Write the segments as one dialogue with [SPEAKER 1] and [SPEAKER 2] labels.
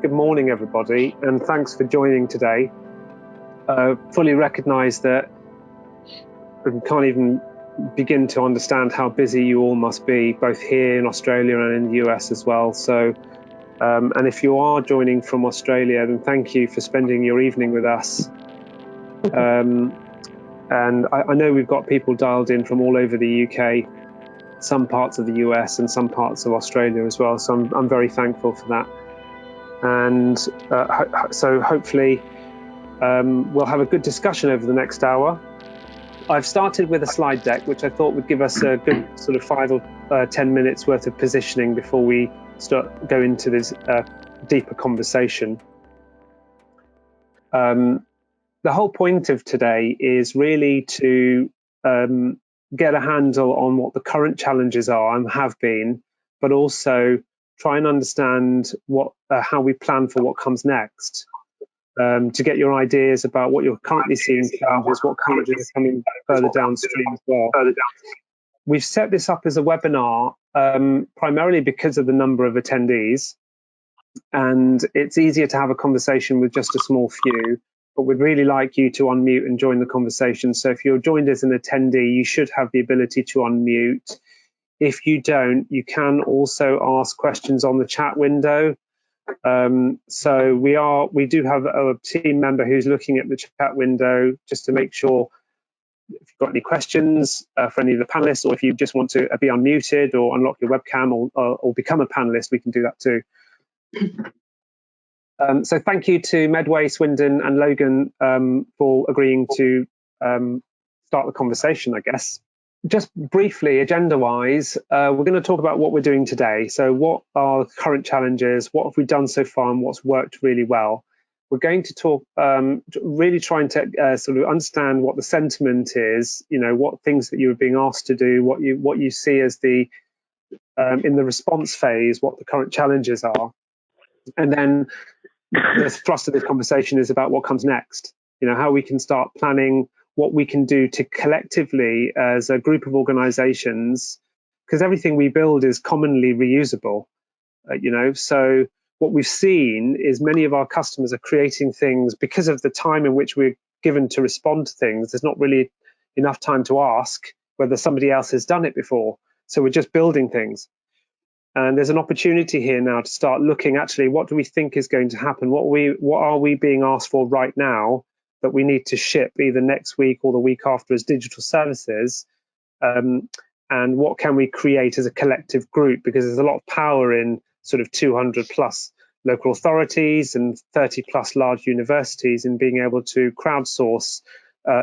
[SPEAKER 1] Good morning, everybody, and thanks for joining today. Fully recognise that we can't even begin to understand how busy you all must be, both here in Australia and in the US as well. So, and if you are joining from Australia, then thank you for spending your evening with us. And I know we've got people dialed in from all over the UK, some parts of the US and some parts of Australia as well. So I'm very thankful for that. And so hopefully we'll have a good discussion over the next hour. I've started with a slide deck, which I thought would give us a good sort of 5 or 10 minutes worth of positioning before we go into this deeper conversation. The whole point of today is really to get a handle on what the current challenges are and have been, but also try and understand how we plan for what comes next. To get your ideas about what you're currently seeing challenges, what challenges are coming further downstream as well. We've set this up as a webinar primarily because of the number of attendees, and it's easier to have a conversation with just a small few, but we'd really like you to unmute and join the conversation. So if you're joined as an attendee, you should have the ability to unmute. If you don't, you can also ask questions on the chat window. So we do have a team member who's looking at the chat window just to make sure if you've got any questions for any of the panelists, or if you just want to be unmuted or unlock your webcam or become a panelist, we can do that too. So thank you to Medway, Swindon and Logan for agreeing to start the conversation, I guess. Just briefly, agenda-wise, we're going to talk about what we're doing today. So what are the current challenges? What have we done so far and what's worked really well? We're going to talk, really trying to sort of understand what the sentiment is, what things that you are being asked to do, what you see as in the response phase, what the current challenges are. And then the thrust of this conversation is about what comes next, how we can start planning what we can do to collectively as a group of organizations, because everything we build is commonly reusable, so what we've seen is many of our customers are creating things because of the time in which we're given to respond to things. There's not really enough time to ask whether somebody else has done it before. So we're just building things. And there's an opportunity here now to start looking, actually, what do we think is going to happen? What are we being asked for right now that we need to ship either next week or the week after as digital services, and what can we create as a collective group, because there's a lot of power in sort of 200 plus local authorities and 30 plus large universities in being able to crowdsource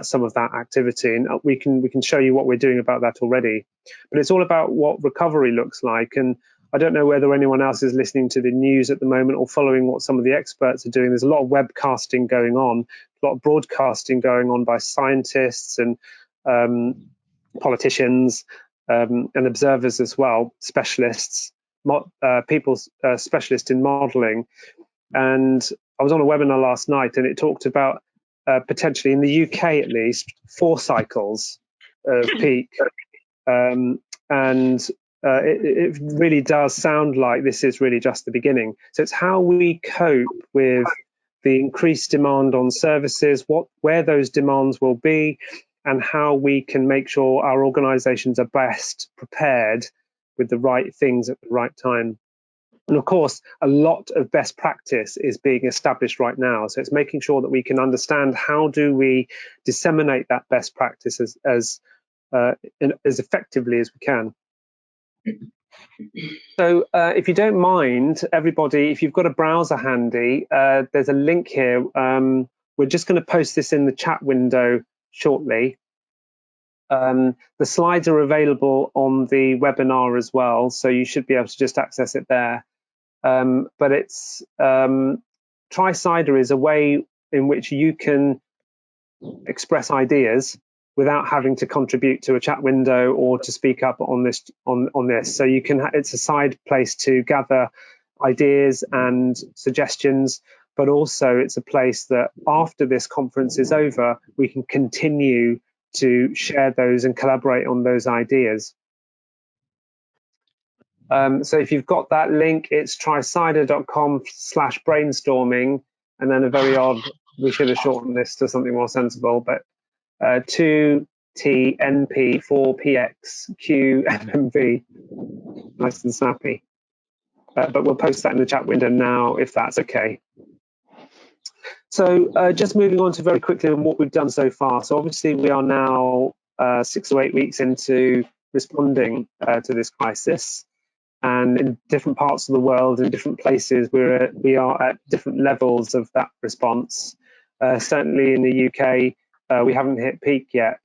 [SPEAKER 1] some of that activity, and we can show you what we're doing about that already. But it's all about what recovery looks like, and I don't know whether anyone else is listening to the news at the moment or following what some of the experts are doing. There's a lot of webcasting going on, a lot of broadcasting going on by scientists and politicians and observers as well, specialists, people specialists in modelling. And I was on a webinar last night, and it talked about potentially in the UK at least 4 cycles of peak, and it really does sound like this is really just the beginning. So it's how we cope with the increased demand on services, where those demands will be, and how we can make sure our organizations are best prepared with the right things at the right time. And of course, a lot of best practice is being established right now. So it's making sure that we can understand how do we disseminate that best practice as effectively as we can. So if you don't mind, everybody, if you've got a browser handy, there's a link here. We're just going to post this in the chat window shortly. The slides are available on the webinar as well, so you should be able to just access it there. But it's TriCider is a way in which you can express ideas without having to contribute to a chat window or to speak up on this. So you can. It's a side place to gather ideas and suggestions, but also it's a place that after this conference is over, we can continue to share those and collaborate on those ideas. So if you've got that link, it's tricider.com/brainstorming, and then a very odd, we should have shortened this to something more sensible, but 2TNP4PXQMV, nice and snappy. But we'll post that in the chat window now, if that's okay. So just moving on to very quickly on what we've done so far. So obviously we are now 6 or 8 weeks into responding to this crisis. And in different parts of the world, in different places, we are at different levels of that response. Certainly in the UK, we haven't hit peak yet,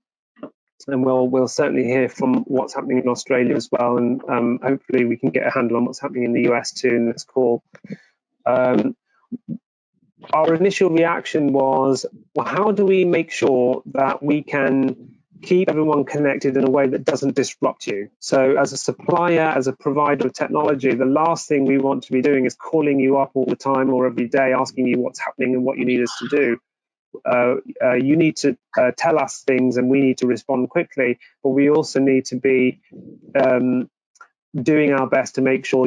[SPEAKER 1] and we'll certainly hear from what's happening in Australia as well, and hopefully we can get a handle on what's happening in the US too in this call. Our initial reaction was, well, how do we make sure that we can keep everyone connected in a way that doesn't disrupt you? So as a supplier, as a provider of technology, the last thing we want to be doing is calling you up all the time or every day asking you what's happening and what you need us to do. You need to tell us things and we need to respond quickly, but we also need to be doing our best to make sure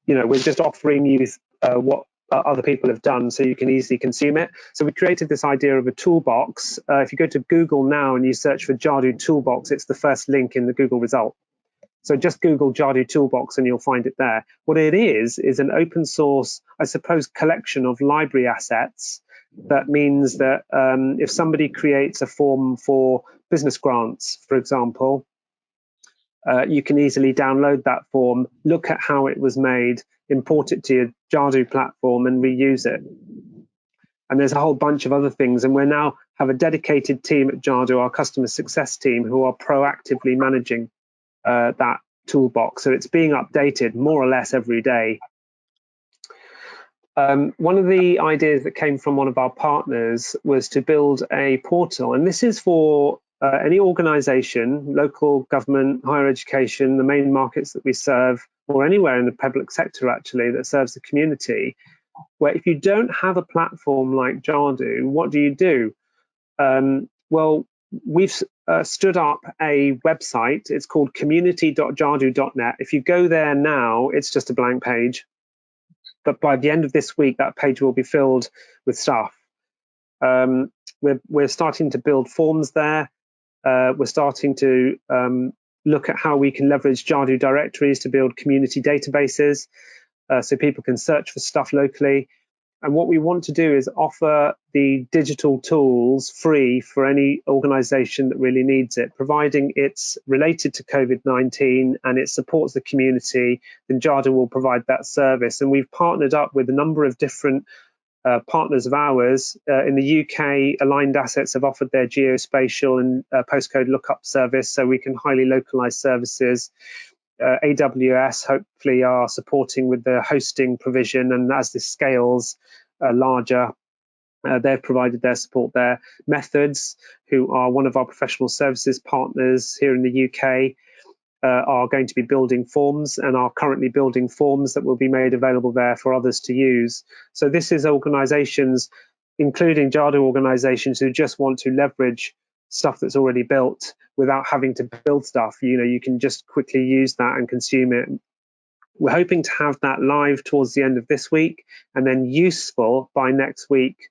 [SPEAKER 1] we're just offering you what other people have done so you can easily consume it. So we created this idea of a toolbox. If you go to Google now and you search for Jadu Toolbox, it's the first link in the Google result. So just Google Jadu Toolbox and you'll find it there. What it is an open source, I suppose, collection of library assets. That means that if somebody creates a form for business grants, for example, you can easily download that form, look at how it was made, import it to your Jadu platform and reuse it. And there's a whole bunch of other things. And we now have a dedicated team at Jadu, our customer success team, who are proactively managing that toolbox. So it's being updated more or less every day. One of the ideas that came from one of our partners was to build a portal. And this is for any organization, local government, higher education, the main markets that we serve, or anywhere in the public sector actually that serves the community, where if you don't have a platform like Jadu, what do? Well, we've stood up a website. It's called community.jadu.net. If you go there now, it's just a blank page. But by the end of this week, that page will be filled with stuff. We're starting to build forms there. We're starting to look at how we can leverage Jadu directories to build community databases so people can search for stuff locally. And what we want to do is offer the digital tools free for any organization that really needs it, providing it's related to COVID-19 and it supports the community, then Jadu will provide that service. And we've partnered up with a number of different partners of ours. In the UK, Aligned Assets have offered their geospatial and postcode lookup service, so we can highly localize services. AWS hopefully are supporting with the hosting provision, and as this scales larger, they've provided their support there. Methods, who are one of our professional services partners here in the UK, are going to be building forms and are currently building forms that will be made available there for others to use. So this is organizations, including Jadu organizations, who just want to leverage stuff that's already built without having to build stuff. You can just quickly use that and consume it. We're hoping to have that live towards the end of this week and then useful by next week.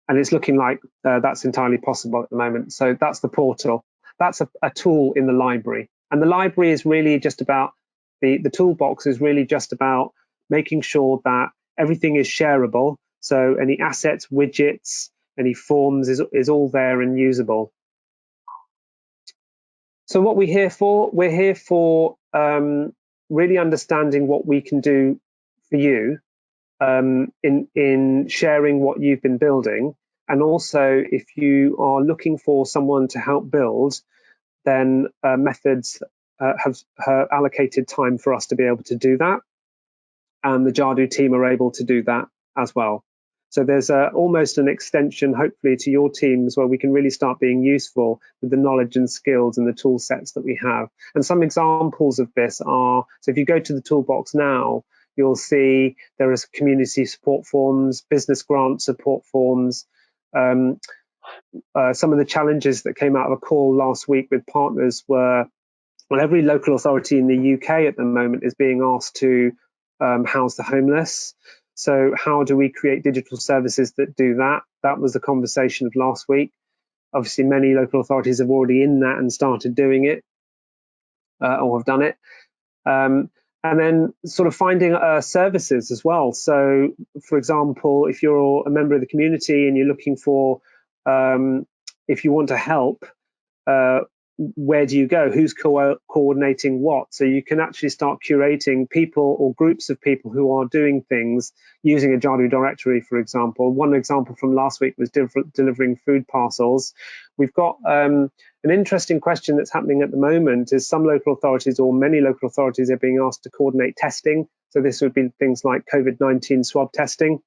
[SPEAKER 1] And it's looking like that's entirely possible at the moment. So that's the portal. That's a tool in the library. And the library is really just about, the toolbox is really just about making sure that everything is shareable. So any assets, widgets, any forms is all there and usable. So what we're here for? We're here for really understanding what we can do for you in sharing what you've been building. And also, if you are looking for someone to help build, then Methods have allocated time for us to be able to do that. And the Jadu team are able to do that as well. So there's almost an extension, hopefully, to your teams where we can really start being useful with the knowledge and skills and the tool sets that we have. And some examples of this are, so if you go to the toolbox now, you'll see there is community support forms, business grant support forms. Some of the challenges that came out of a call last week with partners were Well, every local authority in the UK at the moment is being asked to house the homeless. So how do we create digital services that do that? That was the conversation of last week. Obviously, many local authorities have already in that and started doing it or have done it. And then sort of finding services as well. So, for example, if you're a member of the community and you're looking for, if you want to help, where do you go? Who's coordinating what? So you can actually start curating people or groups of people who are doing things using a Jadu directory, for example. One example from last week was delivering food parcels. We've got an interesting question that's happening at the moment is some local authorities or many local authorities are being asked to coordinate testing. So this would be things like COVID-19 swab testing.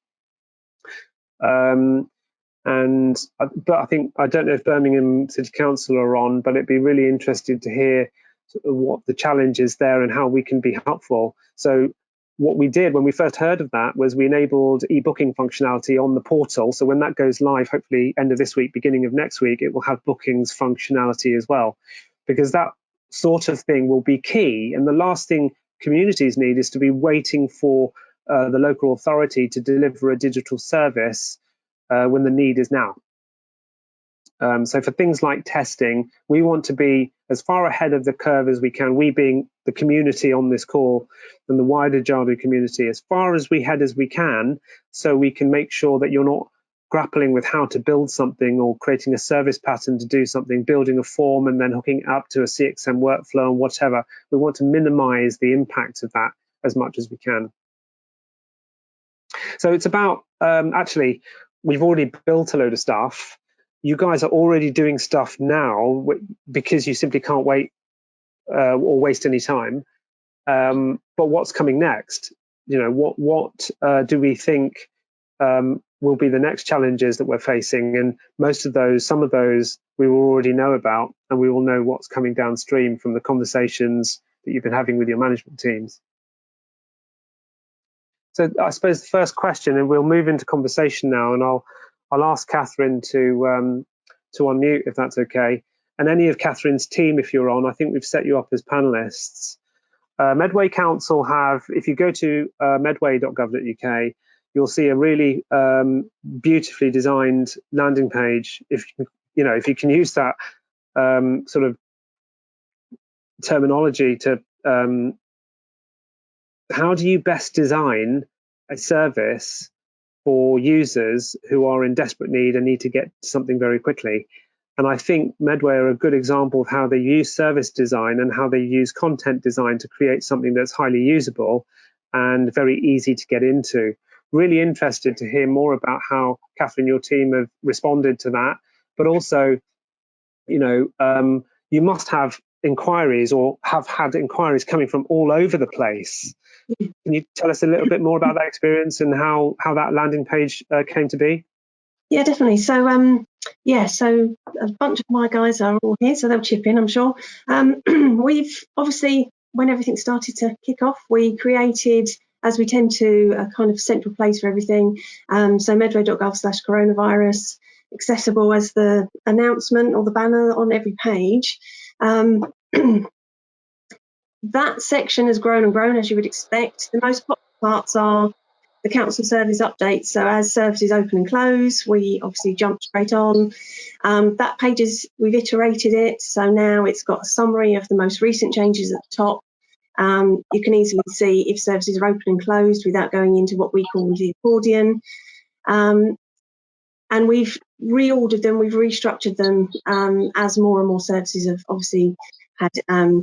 [SPEAKER 1] But I think, I don't know if Birmingham City Council are on, but it'd be really interesting to hear what the challenge is there and how we can be helpful. So what we did when we first heard of that was we enabled e-booking functionality on the portal. So when that goes live, hopefully end of this week, beginning of next week, it will have bookings functionality as well, because that sort of thing will be key. And the last thing communities need is to be waiting for the local authority to deliver a digital service when the need is now. So for things like testing, we want to be as far ahead of the curve as we can, we being the community on this call and the wider Jadu community, as far as we can, so we can make sure that you're not grappling with how to build something or creating a service pattern to do something, building a form and then hooking it up to a CXM workflow and whatever. We want to minimize the impact of that as much as we can. So it's about, actually, we've already built a load of stuff. You guys are already doing stuff now because you simply can't wait or waste any time. But what's coming next? You know, what do we think will be the next challenges that we're facing? And most of those, some of those, we will already know about, and we will know what's coming downstream from the conversations that you've been having with your management teams. So I suppose the first question, and we'll move into conversation now, and I'll ask Catherine to unmute if that's okay. And any of Catherine's team, if you're on, I think we've set you up as panelists. Medway Council have, if you go to medway.gov.uk, you'll see a really beautifully designed landing page. If you can use that sort of terminology to how do you best design a service for users who are in desperate need and need to get something very quickly? And I think Medway are a good example of how they use service design and how they use content design to create something that's highly usable and very easy to get into. Really interested to hear more about how, Catherine, your team have responded to that. But also, you must have inquiries or have had inquiries coming from all over the place. Can you tell us a little bit more about that experience and how that landing page came to be?
[SPEAKER 2] Yeah, definitely. So, so a bunch of my guys are all here, so they'll chip in, I'm sure. We've obviously, when everything started to kick off, we created, as we tend to, a kind of central place for everything. So medway.gov/coronavirus, accessible as the announcement or the banner on every page. That section has grown and grown, as you would expect. The most popular parts are the council service updates. So as services open and close, we obviously jump straight on. That page we've iterated it. So now it's got a summary of the most recent changes at the top. You can easily see if services are open and closed without going into what we call the accordion. And we've reordered them, we've restructured them as more and more services have obviously had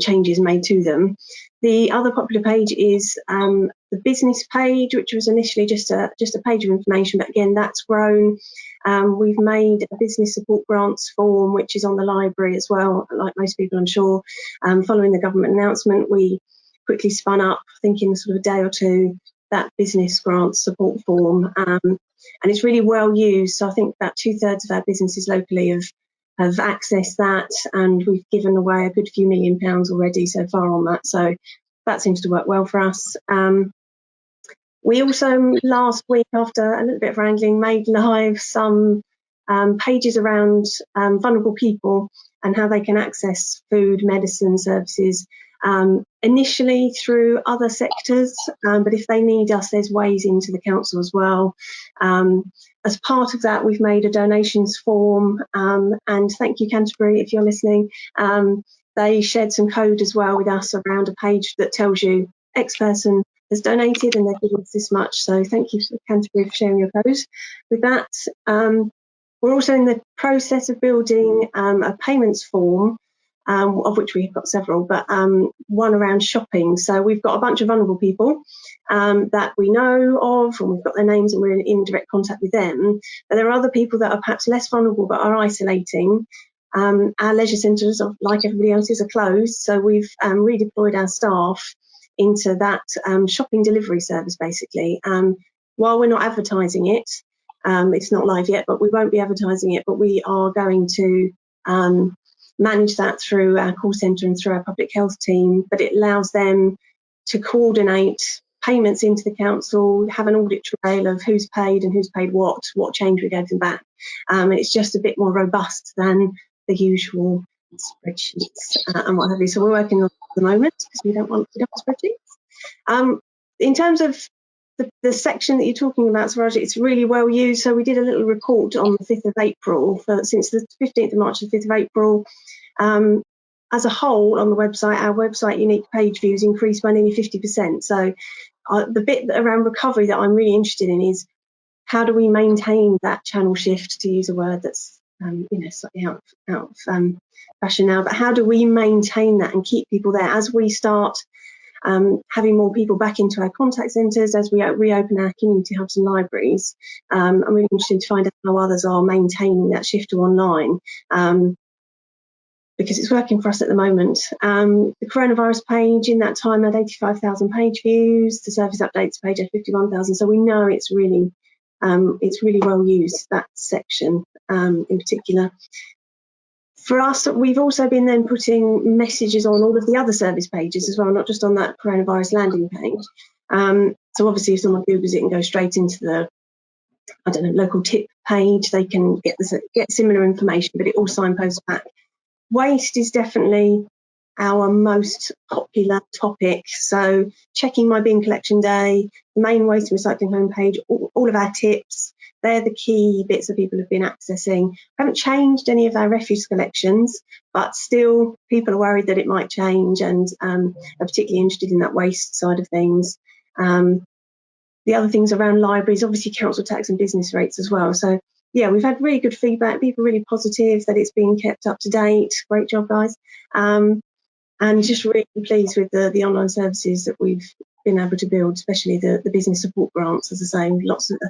[SPEAKER 2] changes made to them. The other popular page is the business page, which was initially just a page of information, but again, that's grown. We've made a business support grants form, which is on the library as well, like most people, I'm sure. Following the government announcement, we quickly spun up, I think in sort of a day or two, that business grant support form. And it's really well used. So I think about 2/3 of our businesses locally have accessed that, and we've given away a good few £1 million already so far on that. So that seems to work well for us. We also last week, after a little bit of wrangling, made live some pages around vulnerable people and how they can access food, medicine, services, initially through other sectors, but if they need us, there's ways into the council as well. As part of that, we've made a donations form, and thank you, Canterbury, if you're listening. They shared some code as well with us around a page that tells you X person has donated and they're giving us this much. So thank you, Canterbury, for sharing your code with that. We're also in the process of building a payments form, of which we've got several, but one around shopping. So we've got a bunch of vulnerable people that we know of, and we've got their names and we're in direct contact with them. But there are other people that are perhaps less vulnerable but are isolating. Our leisure centres, like everybody else's, are closed. So we've redeployed our staff into that shopping delivery service, basically. While we're not advertising it, it's not live yet, but we won't be advertising it, but we are going to manage that through our call centre and through our public health team. But it allows them to coordinate payments into the council, have an audit trail of who's paid and who's paid what change we gave them back. It's just a bit more robust than the usual spreadsheets and what have you. So we're working on it at the moment because we don't want spreadsheets. In terms of the section that you're talking about, Swaraj, it's really well used. So we did a little report on the 5th of April, since the 15th of March to the 5th of April. As a whole, on the website, our website unique page views increased by nearly 50%. So the bit around recovery that I'm really interested in is how do we maintain that channel shift, to use a word that's slightly out of fashion now, but how do we maintain that and keep people there as we start having more people back into our contact centres, as we reopen our community hubs and libraries. I'm really interested to find out how others are maintaining that shift to online, because it's working for us at the moment. The coronavirus page in that time had 85,000 page views. The service updates page had 51,000. So we know it's really well used, that section in particular. For us, we've also been then putting messages on all of the other service pages as well, not just on that coronavirus landing page. So obviously, if someone Googles it and goes straight into the, local tip page, they can get similar information, but it all signposts back. Waste is definitely our most popular topic. So checking my bin collection day, the main waste recycling homepage, all of our tips, they're the key bits that people have been accessing. We haven't changed any of our refuse collections, but still people are worried that it might change and are particularly interested in that waste side of things. The other things around libraries, obviously council tax and business rates as well. So yeah, we've had really good feedback. People are really positive that it's being kept up to date. Great job, guys. And just really pleased with the online services that we've been able to build, especially the business support grants. As I say,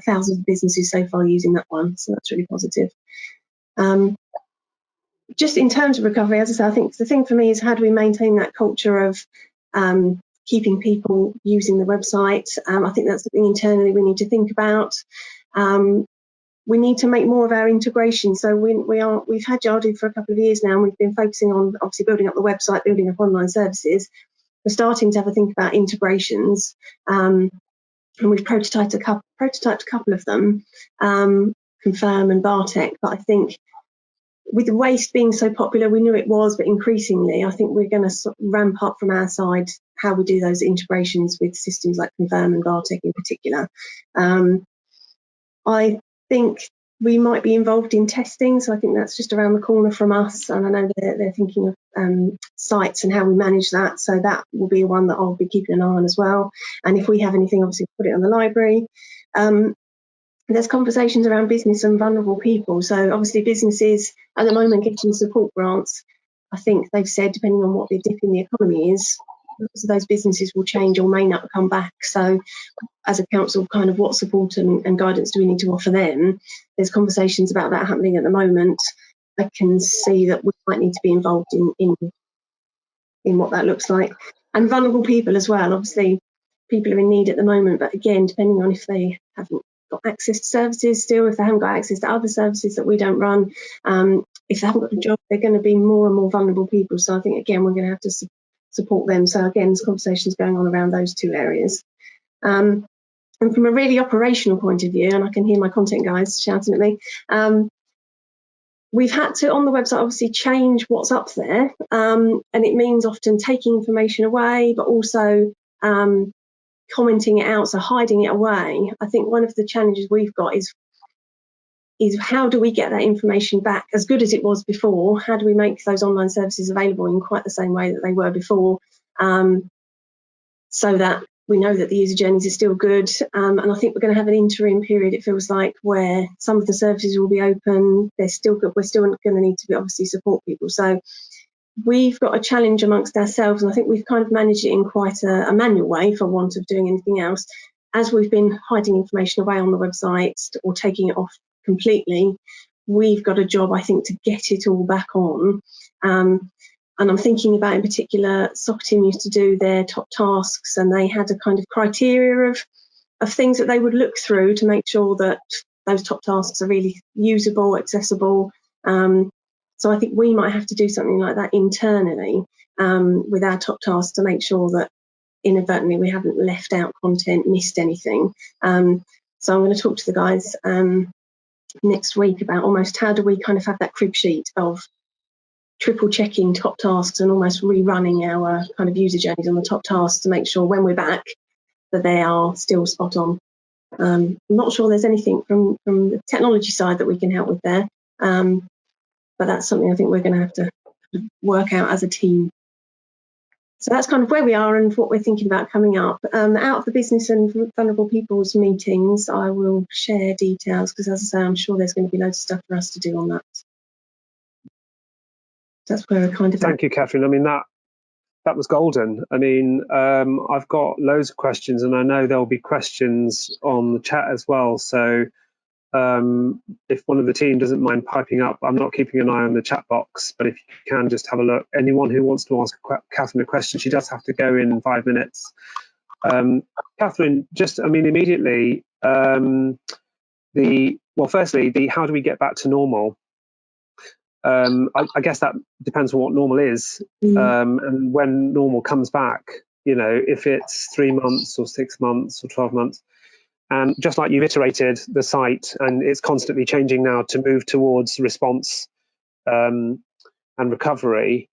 [SPEAKER 2] thousands of businesses so far using that one, so that's really positive. Just in terms of recovery, as I say, I think the thing for me is how do we maintain that culture of keeping people using the website. I think that's something internally we need to think about. We need to make more of our integration. So we've had Jadu for a couple of years now, and we've been focusing on obviously building up the website, building up online services. We're starting to have a think about integrations, and we've prototyped a couple of them, Confirm and Bartek. But I think with the waste being so popular, we knew it was, but increasingly, I think we're going to ramp up from our side how we do those integrations with systems like Confirm and Bartek in particular. I think we might be involved in testing, so I think that's just around the corner from us, and I know they're thinking of sites and how we manage that, so that will be one that I'll be keeping an eye on as well. And if we have anything, obviously put it on the library. There's conversations around business and vulnerable people, so obviously businesses at the moment getting support grants. I think they've said, depending on what the dip in the economy is, those businesses will change or may not come back. So as a council, kind of what support and guidance do we need to offer them? There's conversations about that happening at the moment. I can see that we might need to be involved in what that looks like. And vulnerable people as well. Obviously, people are in need at the moment, but again, depending on if they haven't got access to services still, if they haven't got access to other services that we don't run, if they haven't got a job, they're going to be more and more vulnerable people. So I think, again, we're going to have to support them. So again, there's conversations going on around those two areas. And from a really operational point of view, and I can hear my content guys shouting at me, we've had to, on the website, obviously change what's up there, and it means often taking information away, but also commenting it out, so hiding it away. I think one of the challenges we've got is how do we get that information back as good as it was before? How do we make those online services available in quite the same way that they were before, so that we know that the user journeys are still good? And I think we're going to have an interim period, it feels like, where some of the services will be open. They're still good. We're still going to need to obviously support people. So we've got a challenge amongst ourselves, and I think we've kind of managed it in quite a manual way, for want of doing anything else. As we've been hiding information away on the website or taking it off completely, we've got a job, I think, to get it all back on. And I'm thinking about, in particular, soccer team used to do their top tasks, and they had a kind of criteria of things that they would look through to make sure that those top tasks are really usable, accessible. So I think we might have to do something like that internally with our top tasks, to make sure that inadvertently we haven't left out content, missed anything. So I'm going to talk to the guys next week about almost how do we kind of have that crib sheet of triple checking top tasks and almost rerunning our kind of user journeys on the top tasks to make sure when we're back that they are still spot on. I'm not sure there's anything from the technology side that we can help with there, but that's something I think we're going to have to work out as a team. So that's kind of where we are and what we're thinking about coming up. Out of the business and vulnerable people's meetings, I will share details, because, as I say, I'm sure there's going to be loads of stuff for us to do on that. That's where we're kind of.
[SPEAKER 1] Thank you, Catherine. I mean, that was golden. I mean, I've got loads of questions, and I know there'll be questions on the chat as well. So if one of the team doesn't mind piping up, I'm not keeping an eye on the chat box, but if you can just have a look. Anyone who wants to ask Catherine a question, she does have to go in 5 minutes. Catherine, just, I mean, immediately, firstly, how do we get back to normal? I guess that depends on what normal is, and when normal comes back, you know, if it's 3 months or 6 months or 12 months. And just like you've iterated the site, and it's constantly changing now to move towards response and recovery,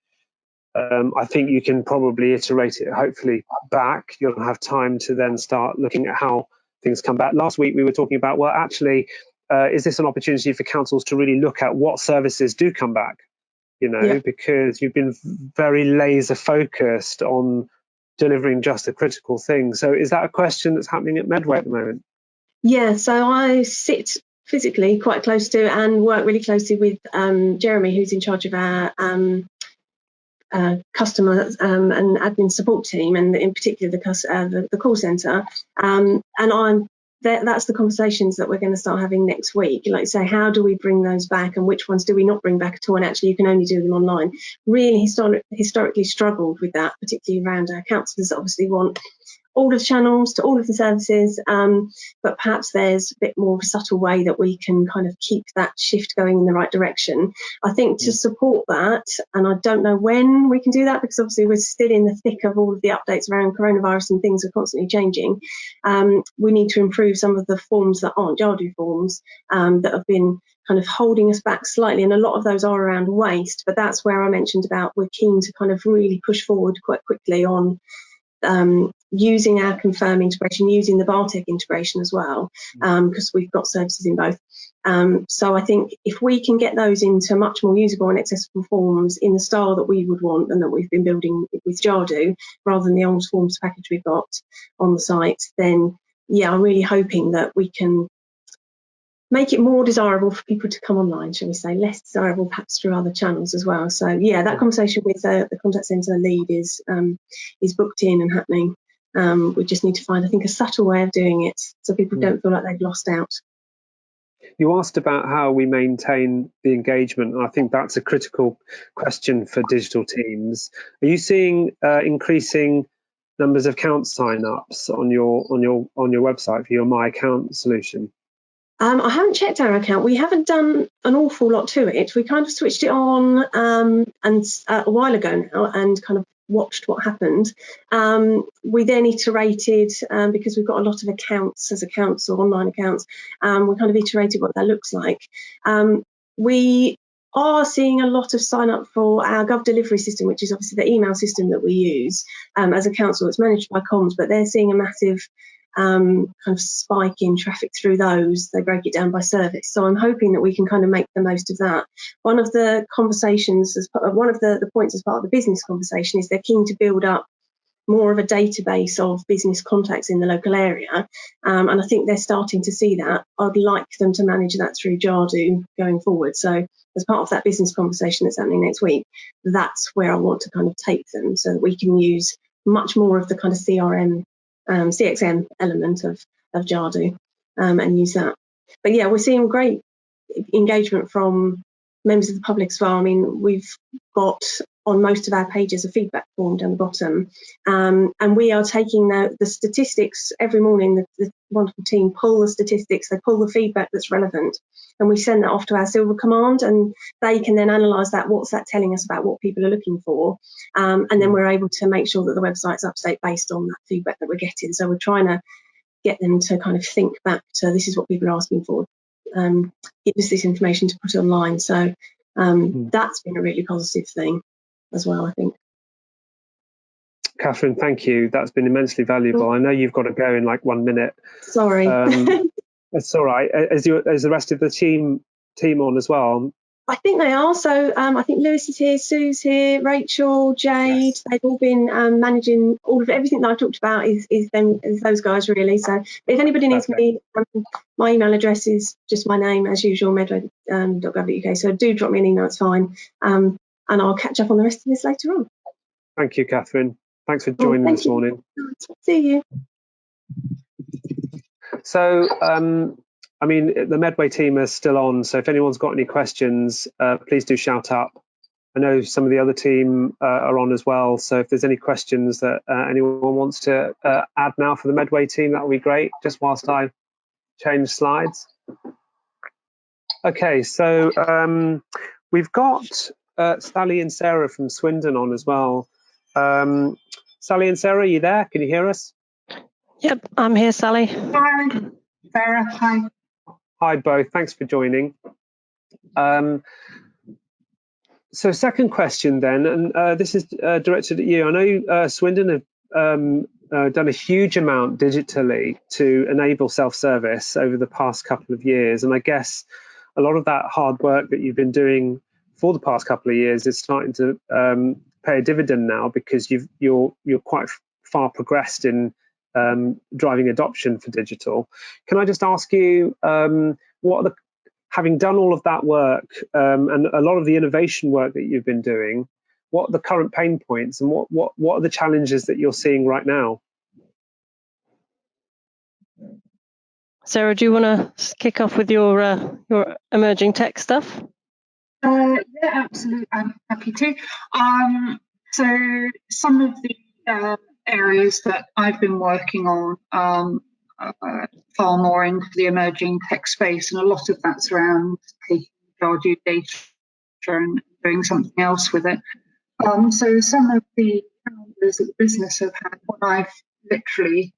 [SPEAKER 1] I think you can probably iterate it, hopefully, back. You'll have time to then start looking at how things come back. Last week, we were talking about, well, actually, is this an opportunity for councils to really look at what services do come back? You know, because you've been very laser focused on delivering just the critical things. So is that a question that's happening at Medway at the moment?
[SPEAKER 2] Yeah, so I sit physically quite close to and work really closely with Jeremy, who's in charge of our customer and admin support team, and in particular the call centre. And that's the conversations that we're going to start having next week. Like, say, how do we bring those back, and which ones do we not bring back at all? And actually, you can only do them online. Really historically struggled with that, particularly around our councillors that obviously want all of the channels to all of the services, but perhaps there's a bit more of a subtle way that we can kind of keep that shift going in the right direction. I think to support that, and I don't know when we can do that, because obviously we're still in the thick of all of the updates around coronavirus and things are constantly changing. We need to improve some of the forms that aren't Jadu forms that have been kind of holding us back slightly, and a lot of those are around waste, but that's where I mentioned about we're keen to kind of really push forward quite quickly on using our Confirm integration, using the Bartek integration as well, because we've got services in both. So I think if we can get those into much more usable and accessible forms in the style that we would want and that we've been building with Jadu, rather than the old forms package we've got on the site, then yeah, I'm really hoping that we can make it more desirable for people to come online, shall we say, less desirable perhaps through other channels as well. So yeah, that conversation with the contact centre lead is booked in and happening. We just need to find, I think, a subtle way of doing it so people don't feel like they've lost out.
[SPEAKER 1] You asked about how we maintain the engagement, and I think that's a critical question for digital teams. Are you seeing increasing numbers of account sign-ups on your website for your My Account solution?
[SPEAKER 2] I haven't checked our account. We haven't done an awful lot to it. We kind of switched it on and a while ago now, and kind of watched what happened. We then iterated, because we've got a lot of accounts as a council, online accounts. We kind of iterated what that looks like. We are seeing a lot of sign up for our Gov delivery system, which is obviously the email system that we use as a council. It's managed by comms, but they're seeing a massive kind of spike in traffic through those. They break it down by service. So I'm hoping that we can kind of make the most of that. One of the conversations, one of the points as part of the business conversation is they're keen to build up more of a database of business contacts in the local area. And I think they're starting to see that. I'd like them to manage that through Jadu going forward. So as part of that business conversation that's happening next week, that's where I want to kind of take them so that we can use much more of the kind of CXM element of Jadu and use that. But yeah, we're seeing great engagement from members of the public as well. I mean, we've got on most of our pages a feedback form down the bottom, and we are taking the statistics every morning. The wonderful team pull the statistics, they pull the feedback that's relevant, and we send that off to our Silver Command, and they can then analyse that. What's that telling us about what people are looking for? And then we're able to make sure that the website's up to date based on that feedback that we're getting. So we're trying to get them to kind of think back to this is what people are asking for. Give us this information to put online. So that's been a really positive thing as well, I think.
[SPEAKER 1] Catherine, thank you. That's been immensely valuable. I know you've got to go in like 1 minute.
[SPEAKER 2] Sorry.
[SPEAKER 1] That's all right. Is the rest of the team on as well?
[SPEAKER 2] I think they are. So I think Lewis is here, Sue's here, Rachel, Jade. Yes. They've all been managing all of everything that I talked about is those guys really. So if anybody needs me, my email address is just my name as usual, medway.gov.uk. So do drop me an email, it's fine. And I'll catch up on the rest of this later on.
[SPEAKER 1] Thank you, Catherine. Thanks for joining this morning.
[SPEAKER 2] See you.
[SPEAKER 1] So, I mean, the Medway team is still on, so if anyone's got any questions, please do shout up. I know some of the other team are on as well, so if there's any questions that anyone wants to add now for the Medway team, that would be great, just whilst I change slides. Okay, so we've got Sally and Sarah from Swindon on as well. Sally and Sarah, are you there? Can you hear us?
[SPEAKER 3] Yep, I'm here, Sally.
[SPEAKER 4] Hi, Sarah. Hi.
[SPEAKER 1] Hi, both. Thanks for joining. So second question then, and this is directed at you. I know Swindon have done a huge amount digitally to enable self-service over the past couple of years. And I guess a lot of that hard work that you've been doing for the past couple of years is starting to pay a dividend now, because you're quite far progressed in driving adoption for digital. Can I just ask you, having done all of that work and a lot of the innovation work that you've been doing, what are the current pain points and what are the challenges that you're seeing right now?
[SPEAKER 3] Sarah, do you want to kick off with your emerging tech stuff?
[SPEAKER 4] Yeah, absolutely. I'm happy to. So some of the areas that I've been working on far more into the emerging tech space, and a lot of that's around taking Jadu data and doing something else with it. So some of the challenges that the business have had, when I've literally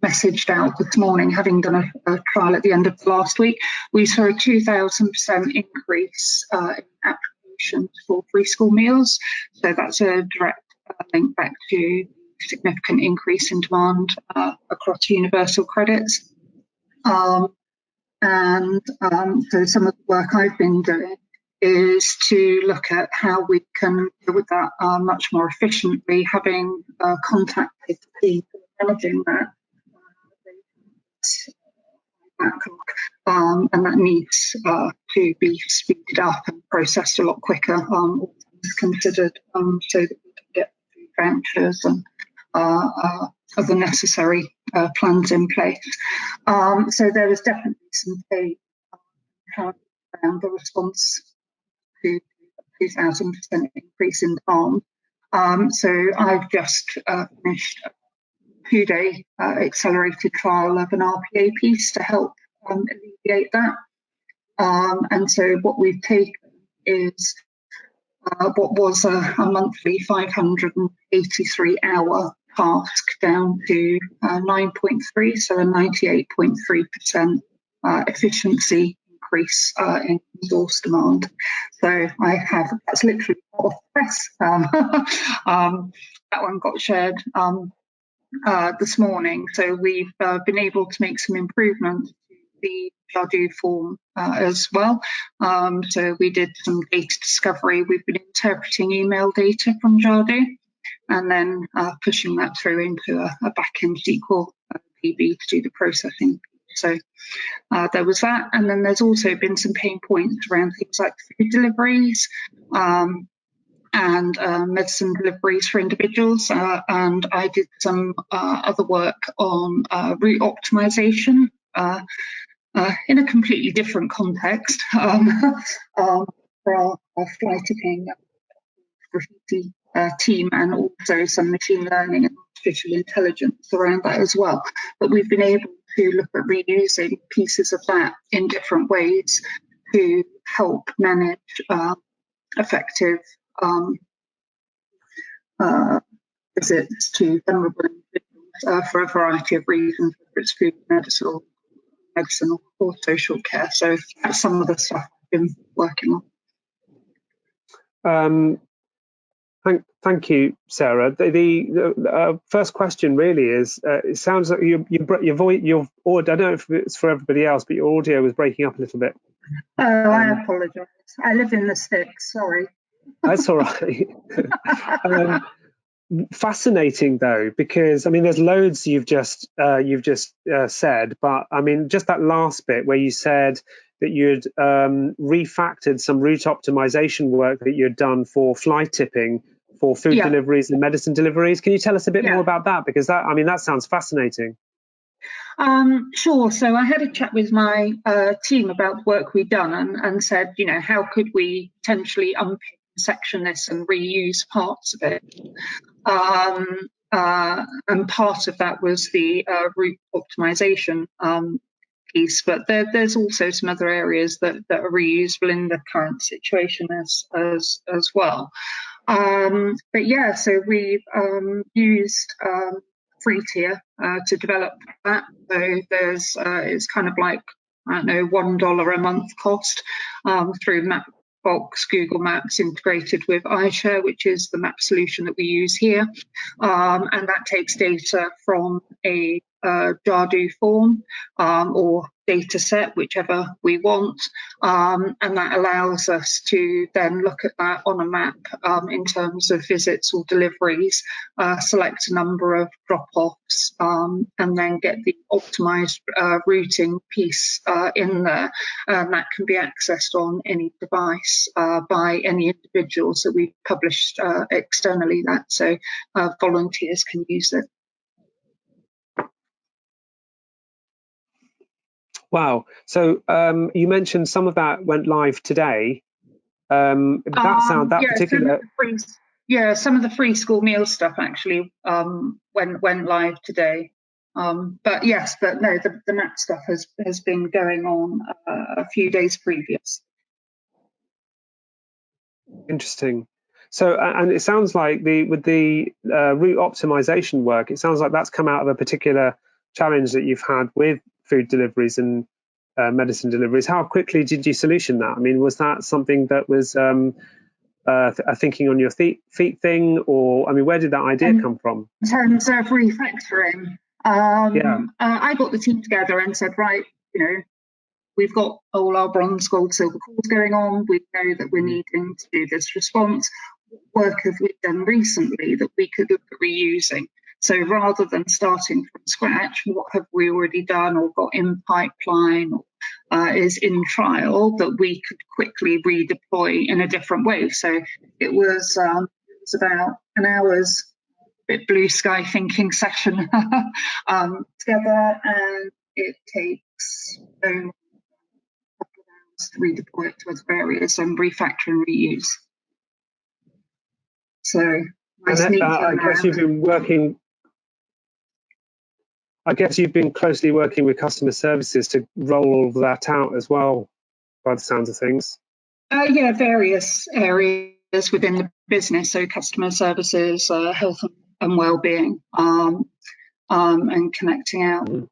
[SPEAKER 4] messaged out this morning, having done a trial at the end of last week, we saw a 2,000% increase in applications for free school meals. So that's a direct link back to significant increase in demand across universal credits. So some of the work I've been doing is to look at how we can deal with that much more efficiently, having contacted the team managing that backlog, and that needs to be speeded up and processed a lot quicker, all things considered, so that we can get food vouchers and other necessary plans in place. So there was definitely some pain around the response to 2,000% increase in demand. So I've just finished a 2-day accelerated trial of an RPA piece to help alleviate that. And so what we've taken is what was a monthly 583-hour task down to 9.3, so a 98.3% efficiency increase in resource demand. So that's literally off press. That one got shared this morning. So we've been able to make some improvements to the Jadu form as well. So we did some data discovery. We've been interpreting email data from Jadu and then pushing that through into a back-end SQL DB to do the processing. So there was that. And then there's also been some pain points around things like food deliveries, and medicine deliveries for individuals, and I did some other work on route optimization in a completely different context for our fly tipping graffiti team, and also some machine learning and artificial intelligence around that as well. But we've been able to look at reusing pieces of that in different ways to help manage effective visits to vulnerable individuals for a variety of reasons, whether it's food, medicine or social care. So that's some of the stuff I've been working on.
[SPEAKER 1] Thank you, Sarah. The first question really is: it sounds like your voice, your audio. I don't know if it's for everybody else, but your audio was breaking up a little bit.
[SPEAKER 4] Oh, I apologise. I live in the sticks. Sorry.
[SPEAKER 1] That's all right. Fascinating though, because I mean, there's loads you've just said, but I mean, just that last bit where you said that you'd refactored some route optimization work that you'd done for fly tipping for food deliveries and medicine deliveries. Can you tell us a bit more about that? Because that sounds fascinating.
[SPEAKER 4] Sure. So I had a chat with my team about the work we'd done and said, how could we potentially unpick and section this and reuse parts of it? And part of that was the route optimization piece, but there's also some other areas that are reusable in the current situation as well. But yeah, so we've used free tier to develop that. So there's it's kind of like, I don't know, $1 a month cost through Mapbox, Google Maps integrated with iShare, which is the map solution that we use here. And that takes data from a Jadu form or data set, whichever we want, and that allows us to then look at that on a map in terms of visits or deliveries, select a number of drop-offs, and then get the optimized routing piece in there, and that can be accessed on any device by any individuals that we've published externally, so volunteers can use it.
[SPEAKER 1] Wow. So you mentioned some of that went live today. Some of
[SPEAKER 4] the free school meal stuff actually went live today. But the map stuff has been going on a few days previous.
[SPEAKER 1] Interesting. So, and it sounds like with the route optimization work, it sounds like that's come out of a particular challenge that you've had with food deliveries and medicine deliveries. How quickly did you solution that? I mean, was that something that was a thinking on your feet thing, or I mean, where did that idea come from?
[SPEAKER 4] In terms of refactoring, I got the team together and said, right, we've got all our bronze, gold, silver calls going on. We know that we're needing to do this response. What work have we done recently that we could look at reusing? So rather than starting from scratch, what have we already done or got in pipeline or is in trial that we could quickly redeploy in a different way? So it was about an hour's bit blue sky thinking session together, and it takes a couple of hours to redeploy it to other areas and refactor and reuse. So
[SPEAKER 1] I guess you've been closely working with customer services to roll all of that out as well, by the sounds of things.
[SPEAKER 4] Various areas within the business, so customer services, health and well-being, and connecting out.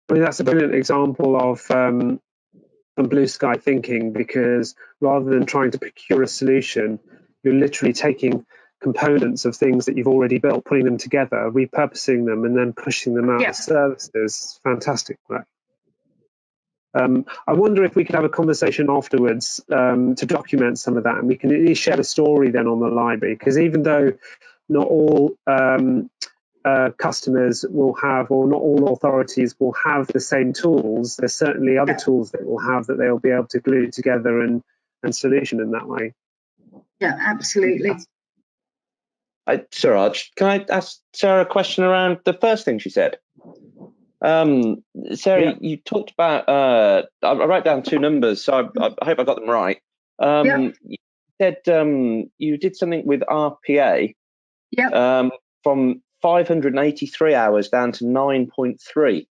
[SPEAKER 1] I mean, that's a brilliant example of some blue sky thinking, because rather than trying to procure a solution, you're literally taking components of things that you've already built, putting them together, repurposing them, and then pushing them out as services. Fantastic work. I wonder if we could have a conversation afterwards to document some of that, and we can at least share a story then on the library, because even though not all customers will have, or not all authorities will have the same tools, there's certainly other tools that will have that they'll be able to glue together and solution in that way.
[SPEAKER 4] Yeah, absolutely.
[SPEAKER 5] Siraj, can I ask Sarah a question around the first thing she said? Sarah, you talked about, I write down two numbers, so I hope I got them right. You said you did something with RPA from 583 hours down to 9.3.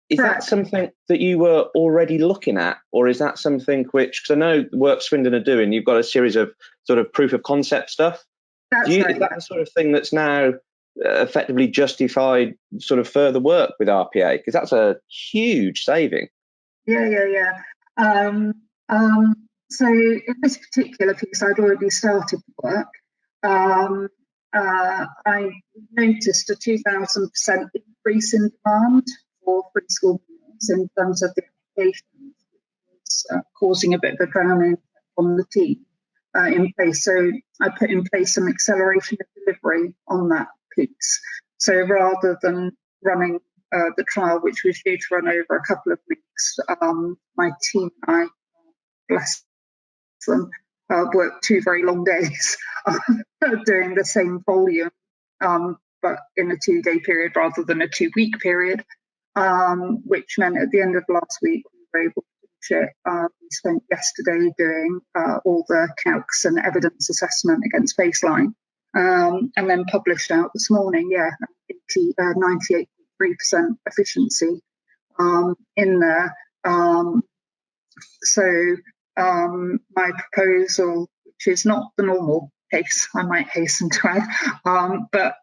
[SPEAKER 5] Is that something that you were already looking at, or is that something which, because I know the work Swindon are doing, you've got a series of sort of proof of concept stuff. Is that the sort of thing that's now effectively justified sort of further work with RPA? Because that's a huge saving.
[SPEAKER 4] Yeah. So in this particular piece, I'd already started work. I noticed a 2,000% increase in demand for free school meals in terms of the applications, which was causing a bit of a drowning on the team in place. So I put in place some acceleration of delivery on that piece. So rather than running the trial, which was due to run over a couple of weeks, my team and I, bless them, worked 2 very long days doing the same volume, but in a 2-day period rather than a 2-week period, which meant at the end of last week we were able to finish it. We spent yesterday doing all the calcs and evidence assessment against baseline, and then published out this morning, 98.3% efficiency in there. So my proposal, which is not the normal case, I might hasten to add, but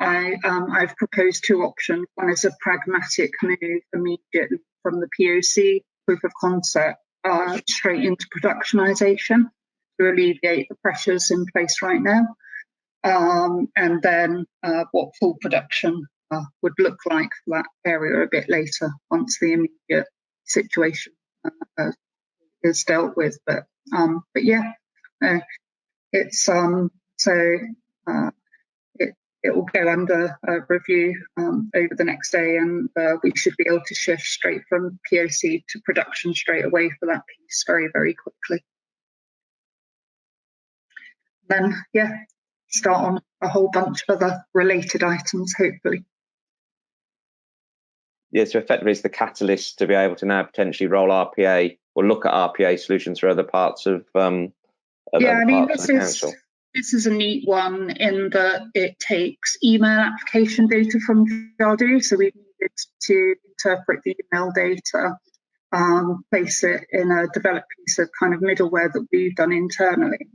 [SPEAKER 4] I've proposed 2 options. One is a pragmatic move immediately from the POC, proof of concept, straight into productionisation to alleviate the pressures in place right now. And then what full production would look like for that area a bit later, once the immediate situation is dealt with. But yeah, it's it will go under review over the next day, and we should be able to shift straight from POC to production straight away for that piece very, very quickly. Then start on a whole bunch of other related items, hopefully.
[SPEAKER 5] Yeah, so effectively it's the catalyst to be able to now potentially roll RPA or look at RPA solutions for other parts of the council.
[SPEAKER 4] This is a neat one in that it takes email application data from Jadu. So we needed to interpret the email data, place it in a developed piece of kind of middleware that we've done internally,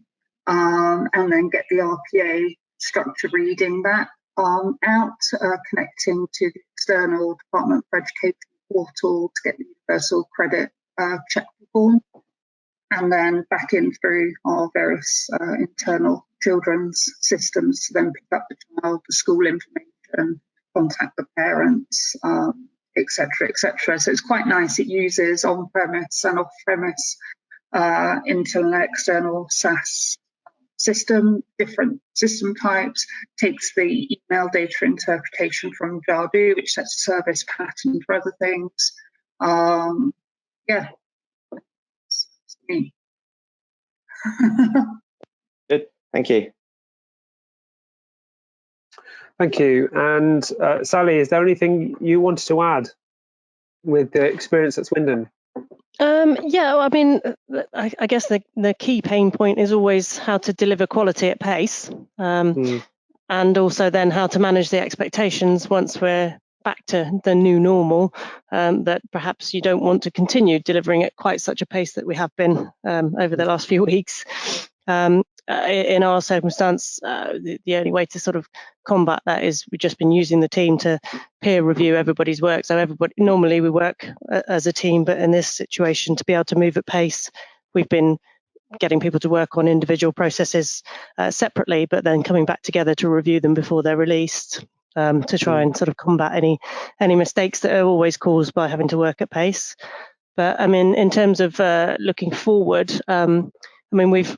[SPEAKER 4] and then get the RPA structure reading that out, connecting to the external Department for Education portal to get the universal credit check form, and then back in through our various internal children's systems to then pick up the child, the school information, contact the parents, etc., etc. So it's quite nice. It uses on-premise and off-premise internal and external SaaS system, different system types, takes the email data interpretation from Jadu, which sets a service pattern for other things. It's me.
[SPEAKER 5] Good, thank you.
[SPEAKER 1] Thank you. And Sally, is there anything you wanted to add with the experience at Swindon?
[SPEAKER 3] I mean, I guess the key pain point is always how to deliver quality at pace, and also then how to manage the expectations once we're back to the new normal, that perhaps you don't want to continue delivering at quite such a pace that we have been over the last few weeks. in our circumstance, the only way to sort of combat that is we've just been using the team to peer review everybody's work. So normally we work as a team, but in this situation, to be able to move at pace, we've been getting people to work on individual processes separately, but then coming back together to review them before they're released, to try and sort of combat any mistakes that are always caused by having to work at pace. But I mean, in terms of looking forward, I mean, we've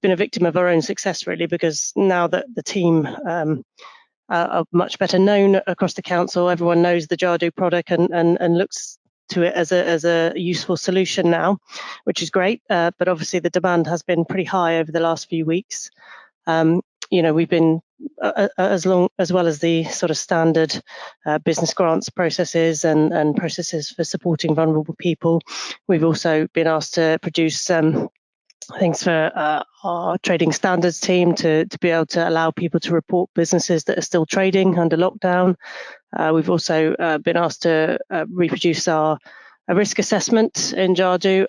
[SPEAKER 3] been a victim of our own success, really, because now that the team are much better known across the council, everyone knows the Jadu product and looks to it as a useful solution now, which is great. But obviously the demand has been pretty high over the last few weeks. We've been as well as the sort of standard business grants processes and processes for supporting vulnerable people. We've also been asked to produce things for our trading standards team to be able to allow people to report businesses that are still trading under lockdown. We've also been asked to reproduce our risk assessment in Jadu,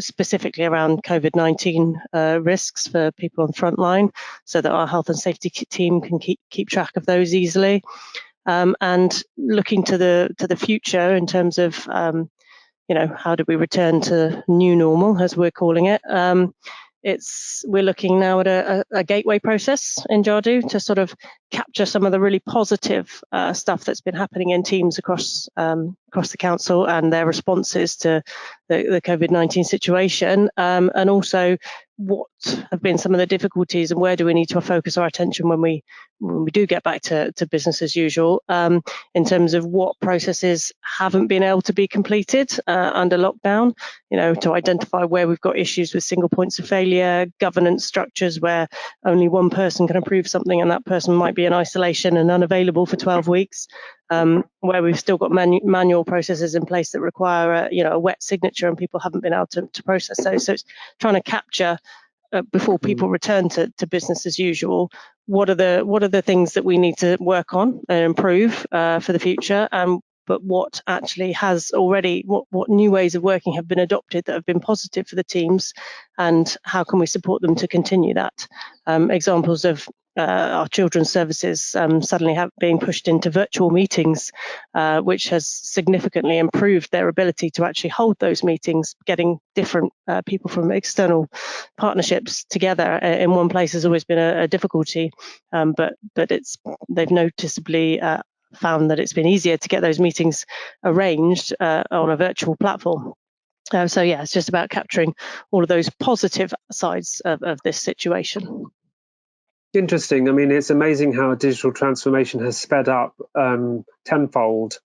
[SPEAKER 3] specifically around COVID-19 risks for people on front line, so that our health and safety team can keep track of those easily. And looking to the future in terms of how do we return to new normal, as we're calling it. We're looking now at a gateway process in Jadu to sort of capture some of the really positive stuff that's been happening in teams across the council and their responses to the COVID-19 situation, and also what have been some of the difficulties and where do we need to focus our attention when we do get back to business as usual, in terms of what processes haven't been able to be completed under lockdown, to identify where we've got issues with single points of failure, governance structures where only one person can approve something and that person might be in isolation and unavailable for 12 weeks, where we've still got manual processes in place that require a wet signature and people haven't been able to process those. So it's trying to capture before people return to business as usual, what are the things that we need to work on and improve for the future, but what actually has already, what new ways of working have been adopted that have been positive for the teams, and how can we support them to continue that? Examples of our children's services suddenly being pushed into virtual meetings, which has significantly improved their ability to actually hold those meetings. Getting different people from external partnerships together in one place has always been a difficulty, but they've noticeably found that it's been easier to get those meetings arranged on a virtual platform. So yeah, it's just about capturing all of those positive sides of this situation.
[SPEAKER 1] Interesting. I mean, it's amazing how digital transformation has sped up tenfold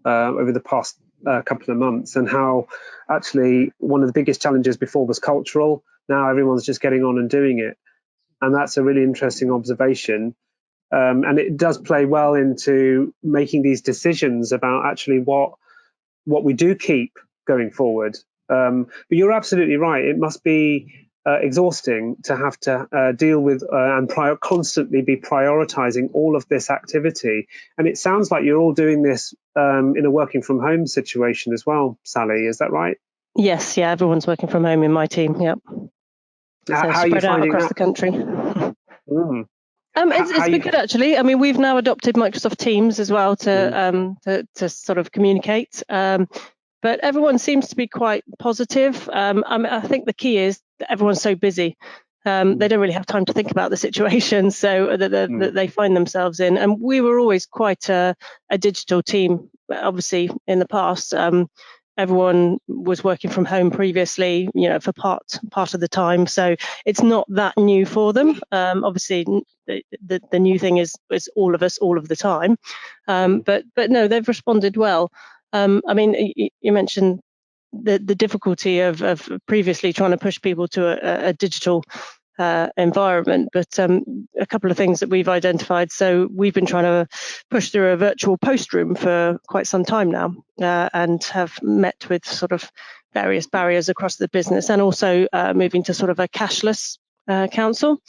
[SPEAKER 1] over the past couple of months, and how actually one of the biggest challenges before was cultural. Now everyone's just getting on and doing it. And that's a really interesting observation. And it does play well into making these decisions about actually what we do keep going forward. But you're absolutely right. It must be exhausting to have to deal with and constantly be prioritizing all of this activity. And it sounds like you're all doing this in a working from home situation as well, Sally. Is that right?
[SPEAKER 3] Yes, yeah, everyone's working from home in my team. Yep. So
[SPEAKER 1] how are you
[SPEAKER 3] spread out
[SPEAKER 1] finding
[SPEAKER 3] across
[SPEAKER 1] that?
[SPEAKER 3] the country. It's been good, actually. I mean, we've now adopted Microsoft Teams as well to sort of communicate. But everyone seems to be quite positive. I think the key is that everyone's so busy. They don't really have time to think about the situation, so that they find themselves in. And we were always quite a digital team, obviously, in the past. Everyone was working from home previously, for part of the time. So it's not that new for them. Obviously, the new thing is all of us, all of the time. But no, they've responded well. I mean, you mentioned the difficulty of previously trying to push people to a digital environment, but a couple of things that we've identified. So we've been trying to push through a virtual post room for quite some time now, and have met with sort of various barriers across the business, and also moving to sort of a cashless council.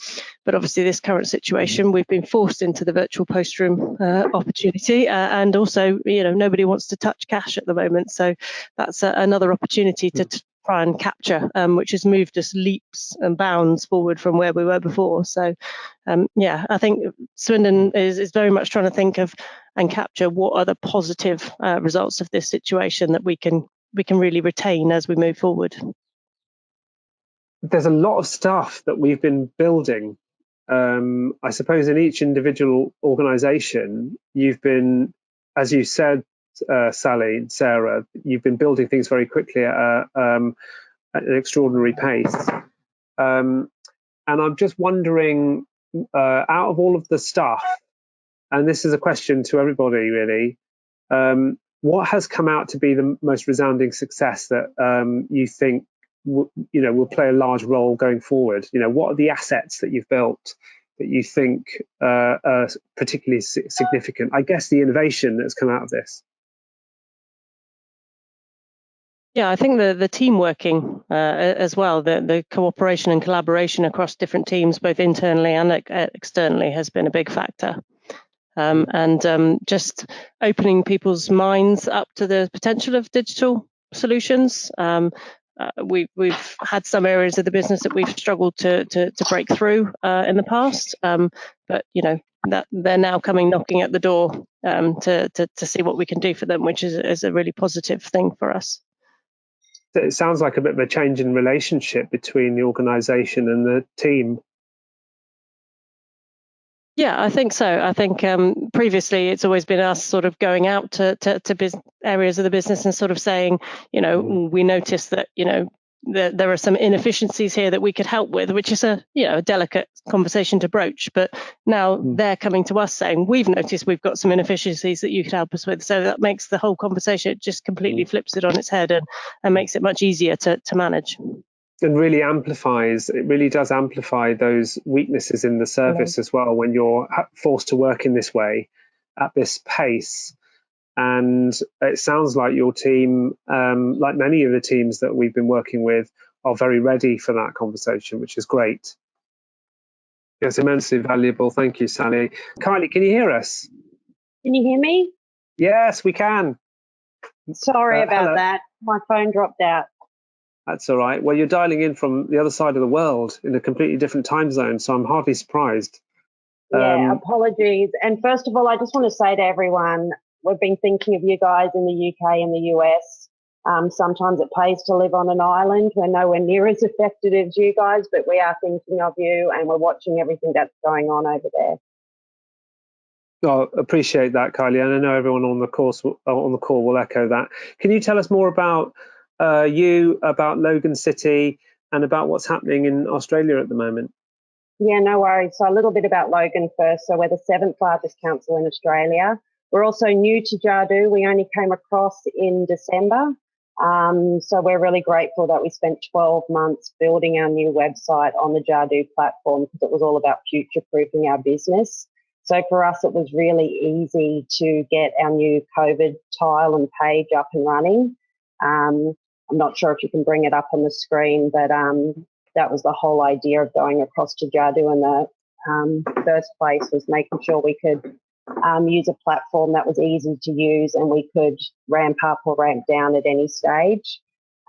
[SPEAKER 3] But obviously this current situation, we've been forced into the virtual post room opportunity, and also nobody wants to touch cash at the moment, so that's another opportunity to try and capture, which has moved us leaps and bounds forward from where we were before. So, I think Swindon is very much trying to think of and capture what are the positive results of this situation that we can really retain as we move forward.
[SPEAKER 1] There's a lot of stuff that we've been building. I suppose in each individual organisation, you've been, as you said, Sally and Sarah, you've been building things very quickly at an extraordinary pace. And I'm just wondering, out of all of the stuff, and this is a question to everybody really, what has come out to be the most resounding success that you think will play a large role going forward? What are the assets that you've built that you think are particularly significant? I guess the innovation that's come out of this.
[SPEAKER 3] Yeah, I think the team working as well, the cooperation and collaboration across different teams, both internally and externally, has been a big factor. And just opening people's minds up to the potential of digital solutions. We've had some areas of the business that we've struggled to break through in the past, but that they're now coming knocking at the door to see what we can do for them, which is a really positive thing for us.
[SPEAKER 1] It sounds like a bit of a change in relationship between the organisation and the team.
[SPEAKER 3] Yeah, I think so. I think previously it's always been us sort of going out to areas of the business and sort of saying, we noticed that, there are some inefficiencies here that we could help with, which is a delicate conversation to broach. But now they're coming to us saying, we've noticed we've got some inefficiencies that you could help us with. So that makes the whole conversation, it just completely flips it on its head and makes it much easier to manage.
[SPEAKER 1] And really it really does amplify those weaknesses in the service as well when you're forced to work in this way at this pace. And it sounds like your team, like many of the teams that we've been working with, are very ready for that conversation, which is great. It's immensely valuable. Thank you, Sally. Kylie, can you hear us?
[SPEAKER 6] Can you hear me?
[SPEAKER 1] Yes, we can.
[SPEAKER 6] Sorry about
[SPEAKER 1] hello.
[SPEAKER 6] that. My phone dropped out.
[SPEAKER 1] That's all right. Well, you're dialing in from the other side of the world in a completely different time zone, so I'm hardly surprised.
[SPEAKER 6] Yeah, apologies. And first of all, I just want to say to everyone, we've been thinking of you guys in the UK and the US. Sometimes it pays to live on an island. We're nowhere near as affected as you guys, but we are thinking of you and we're watching everything that's going on over there.
[SPEAKER 1] Oh, appreciate that, Kylie. And I know everyone on the call will echo that. Can you tell us more about about Logan City and about what's happening in Australia at the moment?
[SPEAKER 6] Yeah, no worries. So a little bit about Logan first. So we're the 7th largest council in Australia. We're also new to Jadu. We only came across in December. So we're really grateful that we spent 12 months building our new website on the Jadu platform because it was all about future-proofing our business. So for us, it was really easy to get our new COVID tile and page up and running. I'm not sure if you can bring it up on the screen, but that was the whole idea of going across to Jadu in the first place, was making sure we could use a platform that was easy to use and we could ramp up or ramp down at any stage.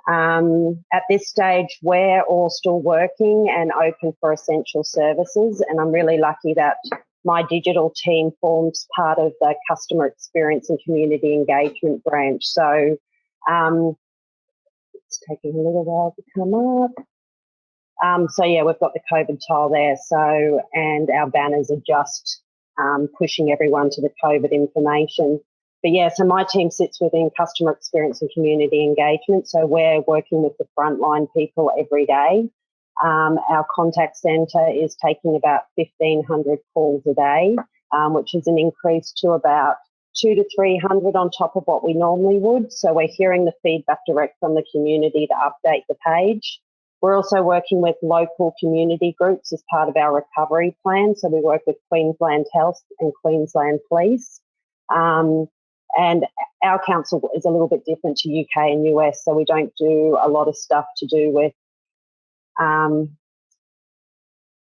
[SPEAKER 6] At this stage, we're all still working and open for essential services, and I'm really lucky that my digital team forms part of the customer experience and community engagement branch. So it's taking a little while to come up. So yeah, we've got the COVID tile there. So, and our banners are just pushing everyone to the COVID information. But yeah, so my team sits within customer experience and community engagement. So we're working with the frontline people every day. Our contact centre is taking about 1,500 calls a day, which is an increase to about 200 to 300 on top of what we normally would. So we're hearing the feedback direct from the community to update the page. We're also working with local community groups as part of our recovery plan. So we work with Queensland Health and Queensland Police. And our council is a little bit different to UK and US. So we don't do a lot of stuff to do with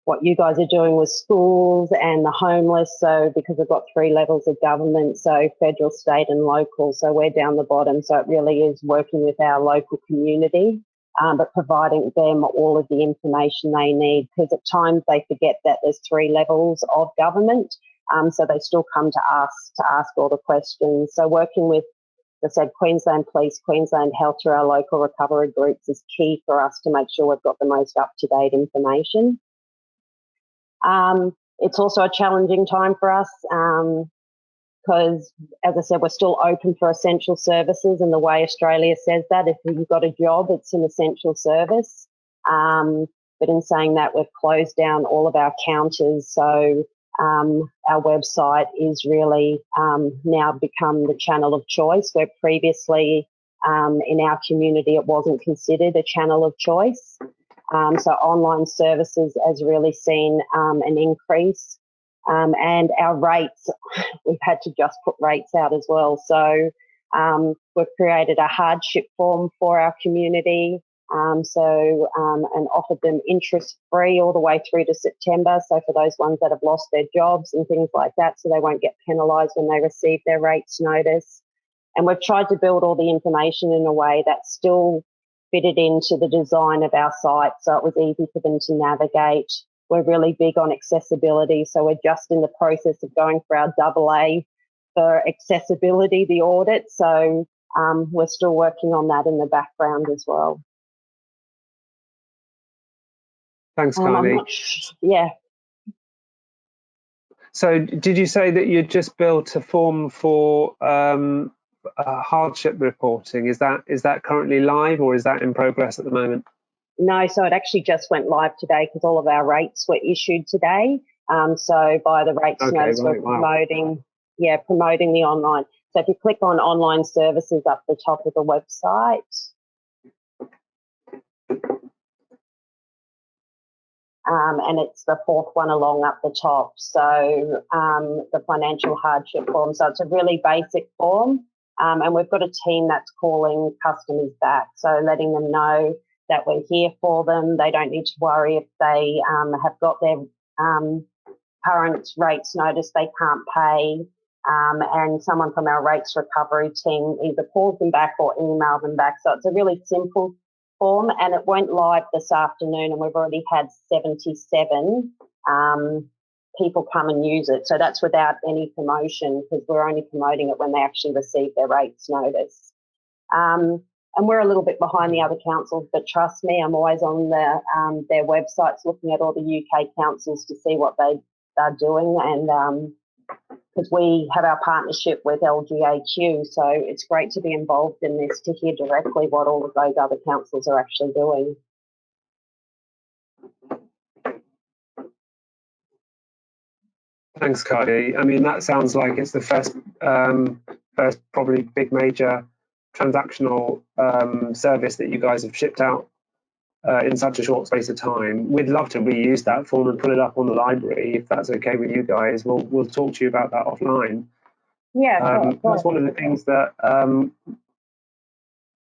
[SPEAKER 6] what you guys are doing with schools and the homeless. So because we've got 3 levels of government, so federal, state and local. So we're down the bottom. So it really is working with our local community. but providing them all of the information they need, because at times they forget that there's 3 levels of government, so they still come to us to ask all the questions. So working with, as I said, Queensland Police, Queensland Health through our local recovery groups is key for us to make sure we've got the most up-to-date information. It's also a challenging time for us because, as I said, we're still open for essential services, and the way Australia says that, if you've got a job, it's an essential service. But in saying that, we've closed down all of our counters, so our website is really now become the channel of choice, where previously in our community it wasn't considered a channel of choice. So online services has really seen an increase, and our rates, we've had to just put rates out as well. So we've created a hardship form for our community, and offered them interest-free all the way through to September. So for those ones that have lost their jobs and things like that, so they won't get penalised when they receive their rates notice. And we've tried to build all the information in a way that still fitted into the design of our site, so it was easy for them to navigate. We're really big on accessibility, so we're just in the process of going for our AA for accessibility, the audit. So we're still working on that in the background as well.
[SPEAKER 1] Thanks, Kylie.
[SPEAKER 6] Yeah.
[SPEAKER 1] So did you say that you just built a form for hardship reporting? Is that currently live, or is that in progress at the moment?
[SPEAKER 6] No, so it actually just went live today because all of our rates were issued today. So by the rates notice, we're promoting the online. So if you click on online services up the top of the website, and it's the 4th one along up the top. So the financial hardship form. So it's a really basic form, and we've got a team that's calling customers back, so letting them know that we're here for them. They don't need to worry if they have got their current rates notice they can't pay, and someone from our rates recovery team either calls them back or email them back. So it's a really simple form, and it went live this afternoon, and we've already had 77 people come and use it. So that's without any promotion, because we're only promoting it when they actually receive their rates notice. And we're a little bit behind the other councils, but trust me, I'm always on their websites looking at all the UK councils to see what they are doing, and because we have our partnership with LGAQ, so it's great to be involved in this, to hear directly what all of those other councils are actually doing.
[SPEAKER 1] Thanks, Kylie. I mean, that sounds like it's the first probably big major transactional service that you guys have shipped out in such a short space of time. We'd love to reuse that form and put it up on the library, if that's okay with you guys. We'll talk to you about that offline.
[SPEAKER 6] Yeah, sure.
[SPEAKER 1] That's one of the things that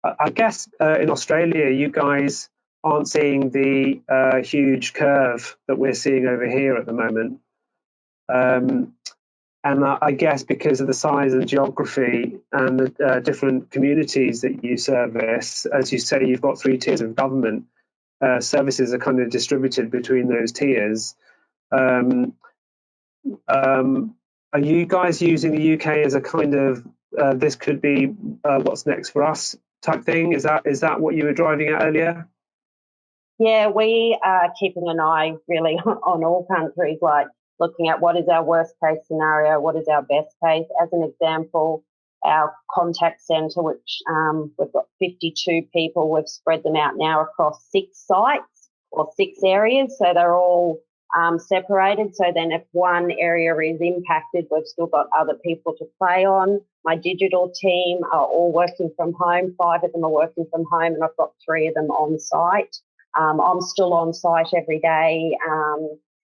[SPEAKER 1] I guess in Australia, you guys aren't seeing the huge curve that we're seeing over here at the moment. And I guess because of the size and geography and the different communities that you service, as you say, you've got 3 tiers of government. Services are kind of distributed between those tiers. Are you guys using the UK as a kind of this could be what's next for us type thing? Is that what you were driving at earlier?
[SPEAKER 6] Yeah, we are keeping an eye really on all countries, like looking at what is our worst case scenario, what is our best case. As an example, our contact centre, which we've got 52 people, we've spread them out now across 6 sites or 6 areas, so they're all separated. So then if one area is impacted, we've still got other people to play on. My digital team are all working from home. 5 of them are working from home, and I've got 3 of them on site. I'm still on site every day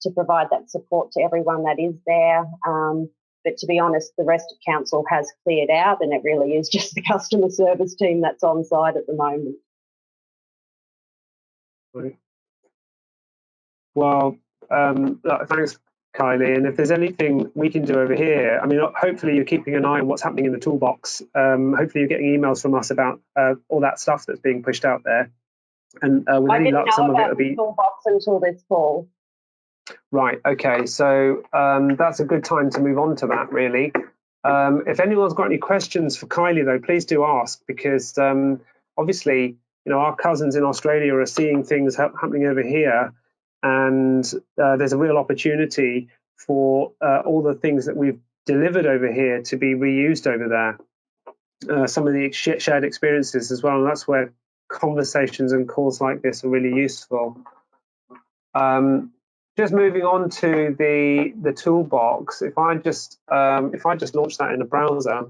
[SPEAKER 6] to provide that support to everyone that is there. But to be honest, the rest of council has cleared out, and it really is just the customer service team that's on site at the moment.
[SPEAKER 1] Right. Well, thanks, Kylie. And if there's anything we can do over here, I mean, hopefully you're keeping an eye on what's happening in the toolbox. Hopefully you're getting emails from us about all that stuff that's being pushed out there. And with any luck, some of it will be
[SPEAKER 6] Toolbox until this fall.
[SPEAKER 1] Right. Okay. So that's a good time to move on to that, really. If anyone's got any questions for Kylie, though, please do ask, because obviously, our cousins in Australia are seeing things happening over here, and there's a real opportunity for all the things that we've delivered over here to be reused over there. Some of the shared experiences as well, and that's where conversations and calls like this are really useful. Just moving on to the toolbox. If I just launch that in a browser,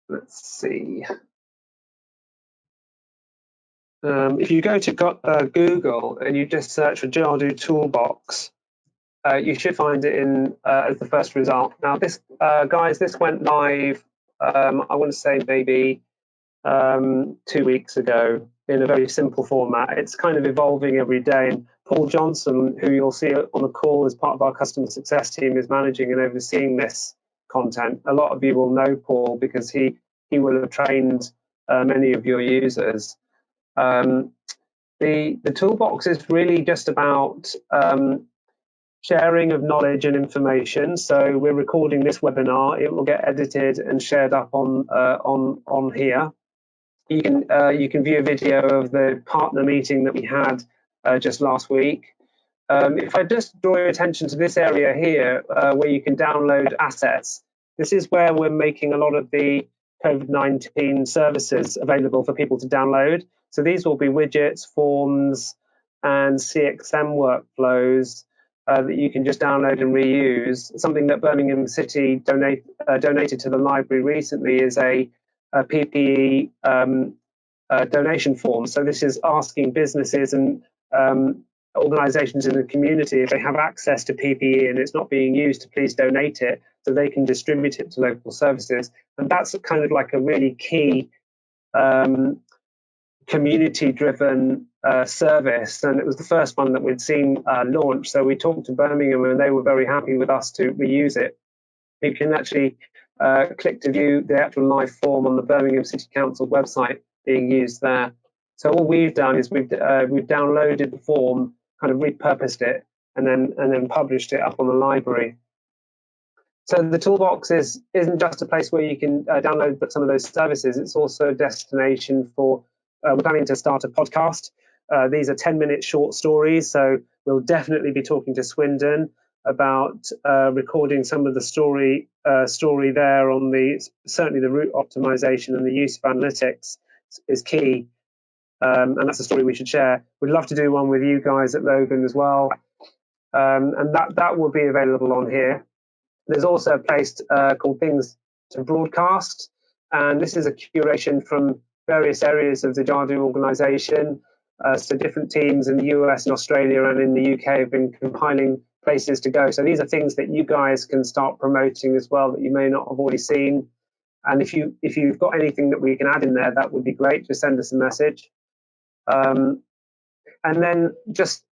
[SPEAKER 1] let's see. If you go to Google and you just search for Jadu Toolbox, you should find it in as the first result. Now, this guys, this went live. I want to say maybe 2 weeks ago in a very simple format. It's kind of evolving every day. And Paul Johnson, who you'll see on the call as part of our customer success team, is managing and overseeing this content. A lot of you will know Paul because he will have trained many of your users. The toolbox is really just about sharing of knowledge and information. So we're recording this webinar. It will get edited and shared up on here. You can view a video of the partner meeting that we had just last week. If I just draw your attention to this area here, where you can download assets, this is where we're making a lot of the COVID-19 services available for people to download. So these will be widgets, forms, and CXM workflows that you can just download and reuse. Something that Birmingham City donated to the library recently is a PPE donation form. So this is asking businesses and organisations in the community, if they have access to PPE and it's not being used, to please donate it so they can distribute it to local services. And that's kind of like a really key community-driven service, and it was the first one that we'd seen launch. So we talked to Birmingham and they were very happy with us to reuse it. You can actually click to view the actual live form on the Birmingham City Council website being used there. So all we've done is we've downloaded the form, kind of repurposed it, and then published it up on the library. So the toolbox isn't just a place where you can download some of those services. It's also a destination for. We're planning to start a podcast. These are 10-minute short stories, so we'll definitely be talking to Swindon about recording some of the story there on certainly the route optimization, and the use of analytics is key, and that's a story we should share. We'd love to do one with you guys at Logan as well, and that will be available on here. There's also a place called Things to Broadcast, and this is a curation from various areas of the Jadu organisation. So different teams in the US and Australia and in the UK have been compiling places to go. So these are things that you guys can start promoting as well that you may not have already seen. And if you've got anything that we can add in there, that would be great. Just send us a message. And then just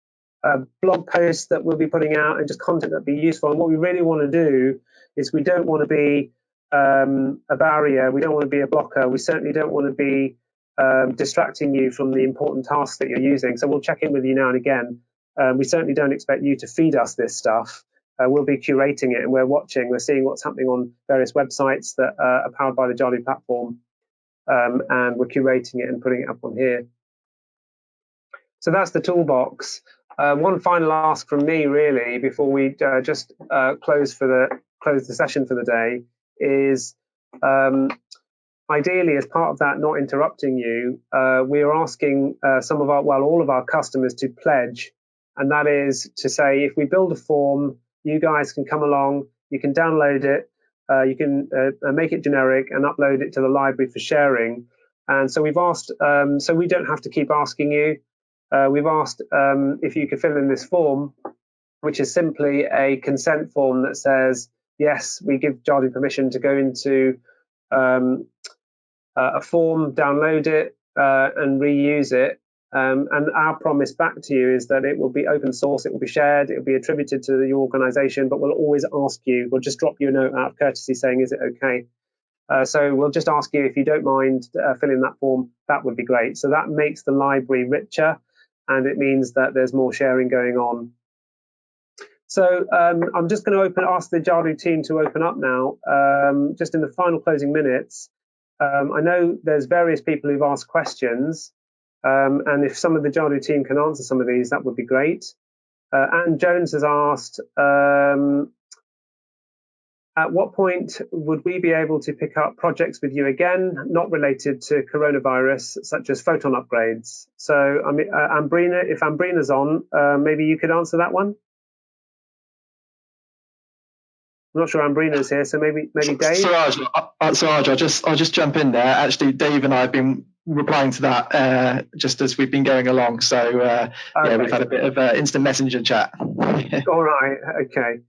[SPEAKER 1] blog posts that we'll be putting out, and just content that'd be useful. And what we really want to do is, we don't want to be a barrier. We don't want to be a blocker. We certainly don't want to be distracting you from the important tasks that you're using. So we'll check in with you now and again. We certainly don't expect you to feed us this stuff. We'll be curating it, and we're seeing what's happening on various websites that are powered by the Jadu platform, and we're curating it and putting it up on here. So that's the toolbox. One final ask from me, really, before we just close the session for the day, is ideally, as part of that, not interrupting you, we are asking all of our customers to pledge, and that is to say, if we build a form, you guys can come along, you can download it, you can make it generic and upload it to the library for sharing. And so we've asked, so we don't have to keep asking you, we've asked if you could fill in this form, which is simply a consent form that says, yes, we give Jadu permission to go into a form, download it, and reuse it. And our promise back to you is that it will be open source, it will be shared, it will be attributed to your organisation, but we'll always ask you, we'll just drop you a note out of courtesy saying, is it okay? So we'll just ask you, if you don't mind filling that form, that would be great. So that makes the library richer, and it means that there's more sharing going on. So I'm just going to ask the Jadu team to open up now, just in the final closing minutes. I know there's various people who've asked questions, and if some of the Jadu team can answer some of these, that would be great. Anne Jones has asked, at what point would we be able to pick up projects with you again, not related to coronavirus, such as photon upgrades? So, I mean, Ambrina, if Ambrina's on, maybe you could answer that one. I'm not sure Ambrina's here, so maybe Dave.
[SPEAKER 7] Siraj, I'll just jump in there. Actually, Dave and I have been replying to that just as we've been going along. So okay. Yeah, we've had a bit of instant messenger chat.
[SPEAKER 1] All right, okay.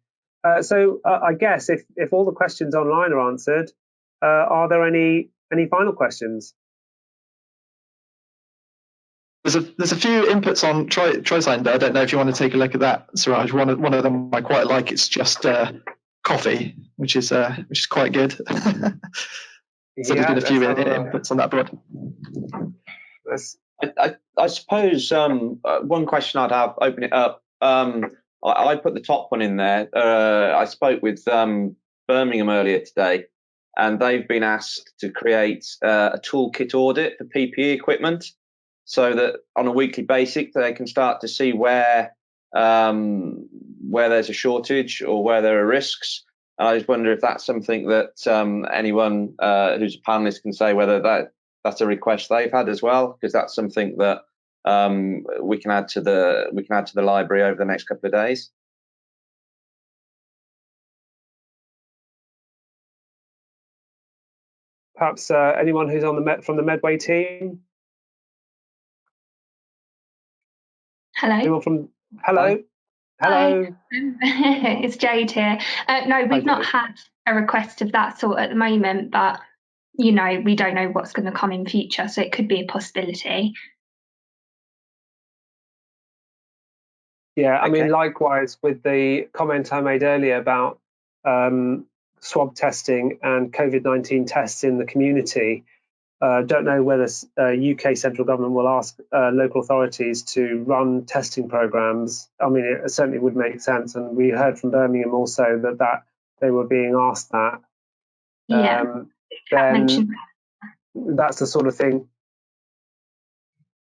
[SPEAKER 1] So I guess if all the questions online are answered, are there any final questions?
[SPEAKER 7] There's a few inputs on TriSigned. I don't know if you want to take a look at that, Siraj. One of them I quite like. It's just coffee, which is quite good. So there's been a few inputs on that board.
[SPEAKER 5] I suppose one question I'd have, open it up. I put the top one in there. I spoke with Birmingham earlier today, and they've been asked to create a toolkit audit for PPE equipment, so that on a weekly basis they can start to see where there's a shortage or where there are risks. And I just wonder if that's something that anyone who's a panelist can say whether that's a request they've had as well, because that's something that we can add to the library over the next couple of days.
[SPEAKER 1] Perhaps anyone who's on from the Medway team.
[SPEAKER 8] Hello.
[SPEAKER 1] Anyone hello.
[SPEAKER 8] Hello. It's Jade here. No, we've not had a request of that sort at the moment, but we don't know what's going to come in future, so it could be a possibility.
[SPEAKER 1] Yeah, I mean, likewise with the comment I made earlier about swab testing and COVID-19 tests in the community. Don't know whether UK central government will ask local authorities to run testing programs. I mean, it certainly would make sense. And we heard from Birmingham also that they were being asked that.
[SPEAKER 8] Yeah.
[SPEAKER 1] Then that's the sort of thing.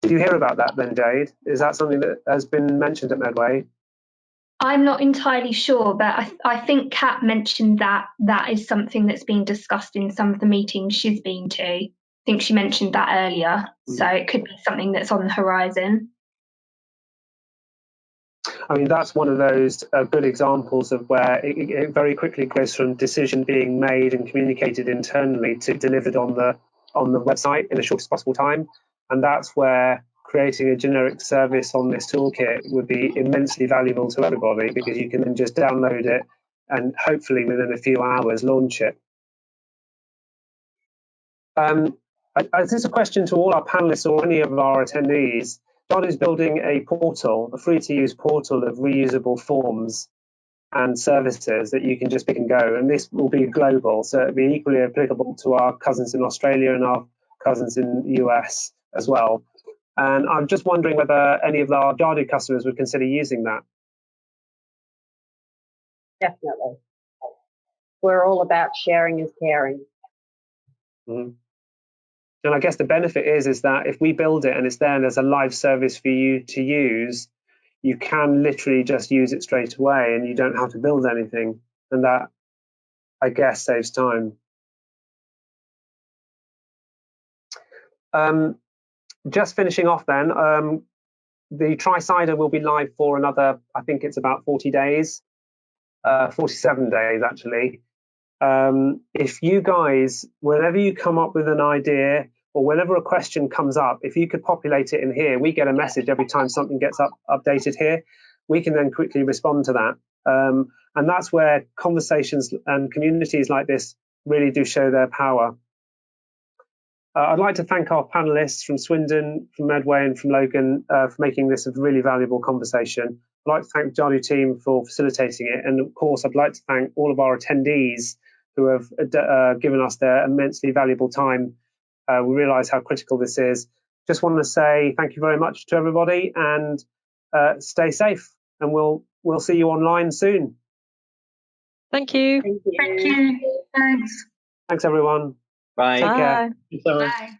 [SPEAKER 1] Did you hear about that then, Jade? Is that something that has been mentioned at Medway?
[SPEAKER 8] I'm not entirely sure, but I think Kat mentioned that is something that's been discussed in some of the meetings she's been to. I think she mentioned that earlier, so it could be something that's on the horizon.
[SPEAKER 1] I mean, that's one of those good examples of where it very quickly goes from decision being made and communicated internally to delivered on the website in the shortest possible time. And that's where creating a generic service on this toolkit would be immensely valuable to everybody, because you can then just download it and hopefully within a few hours launch it. This is a question to all our panelists or any of our attendees. Jadu is building a portal, a free-to-use portal of reusable forms and services that you can just pick and go. And this will be global, so it'll be equally applicable to our cousins in Australia and our cousins in the US as well. And I'm just wondering whether any of our Jadu customers would consider using that.
[SPEAKER 6] Definitely. We're all about sharing is caring.
[SPEAKER 1] Mm-hmm. And I guess the benefit is that if we build it and it's there and there's a live service for you to use, you can literally just use it straight away and you don't have to build anything. And that, I guess, saves time. Just finishing off then, the TriSider will be live for another, I think it's about 40 days, 47 days actually. If you guys, whenever you come up with an idea or whenever a question comes up, if you could populate it in here, we get a message every time something gets updated here. We can then quickly respond to that. And that's where conversations and communities like this really do show their power. I'd like to thank our panelists from Swindon, from Medway and from Logan for making this a really valuable conversation. I'd like to thank the Jadu team for facilitating it. And of course, I'd like to thank all of our attendees who have given us their immensely valuable time. We realise how critical this is. Just want to say thank you very much to everybody, and stay safe. And we'll see you online soon.
[SPEAKER 3] Thank you.
[SPEAKER 4] Thank you. Thanks.
[SPEAKER 1] Thanks, everyone.
[SPEAKER 5] Bye.
[SPEAKER 1] Take care.
[SPEAKER 8] Bye.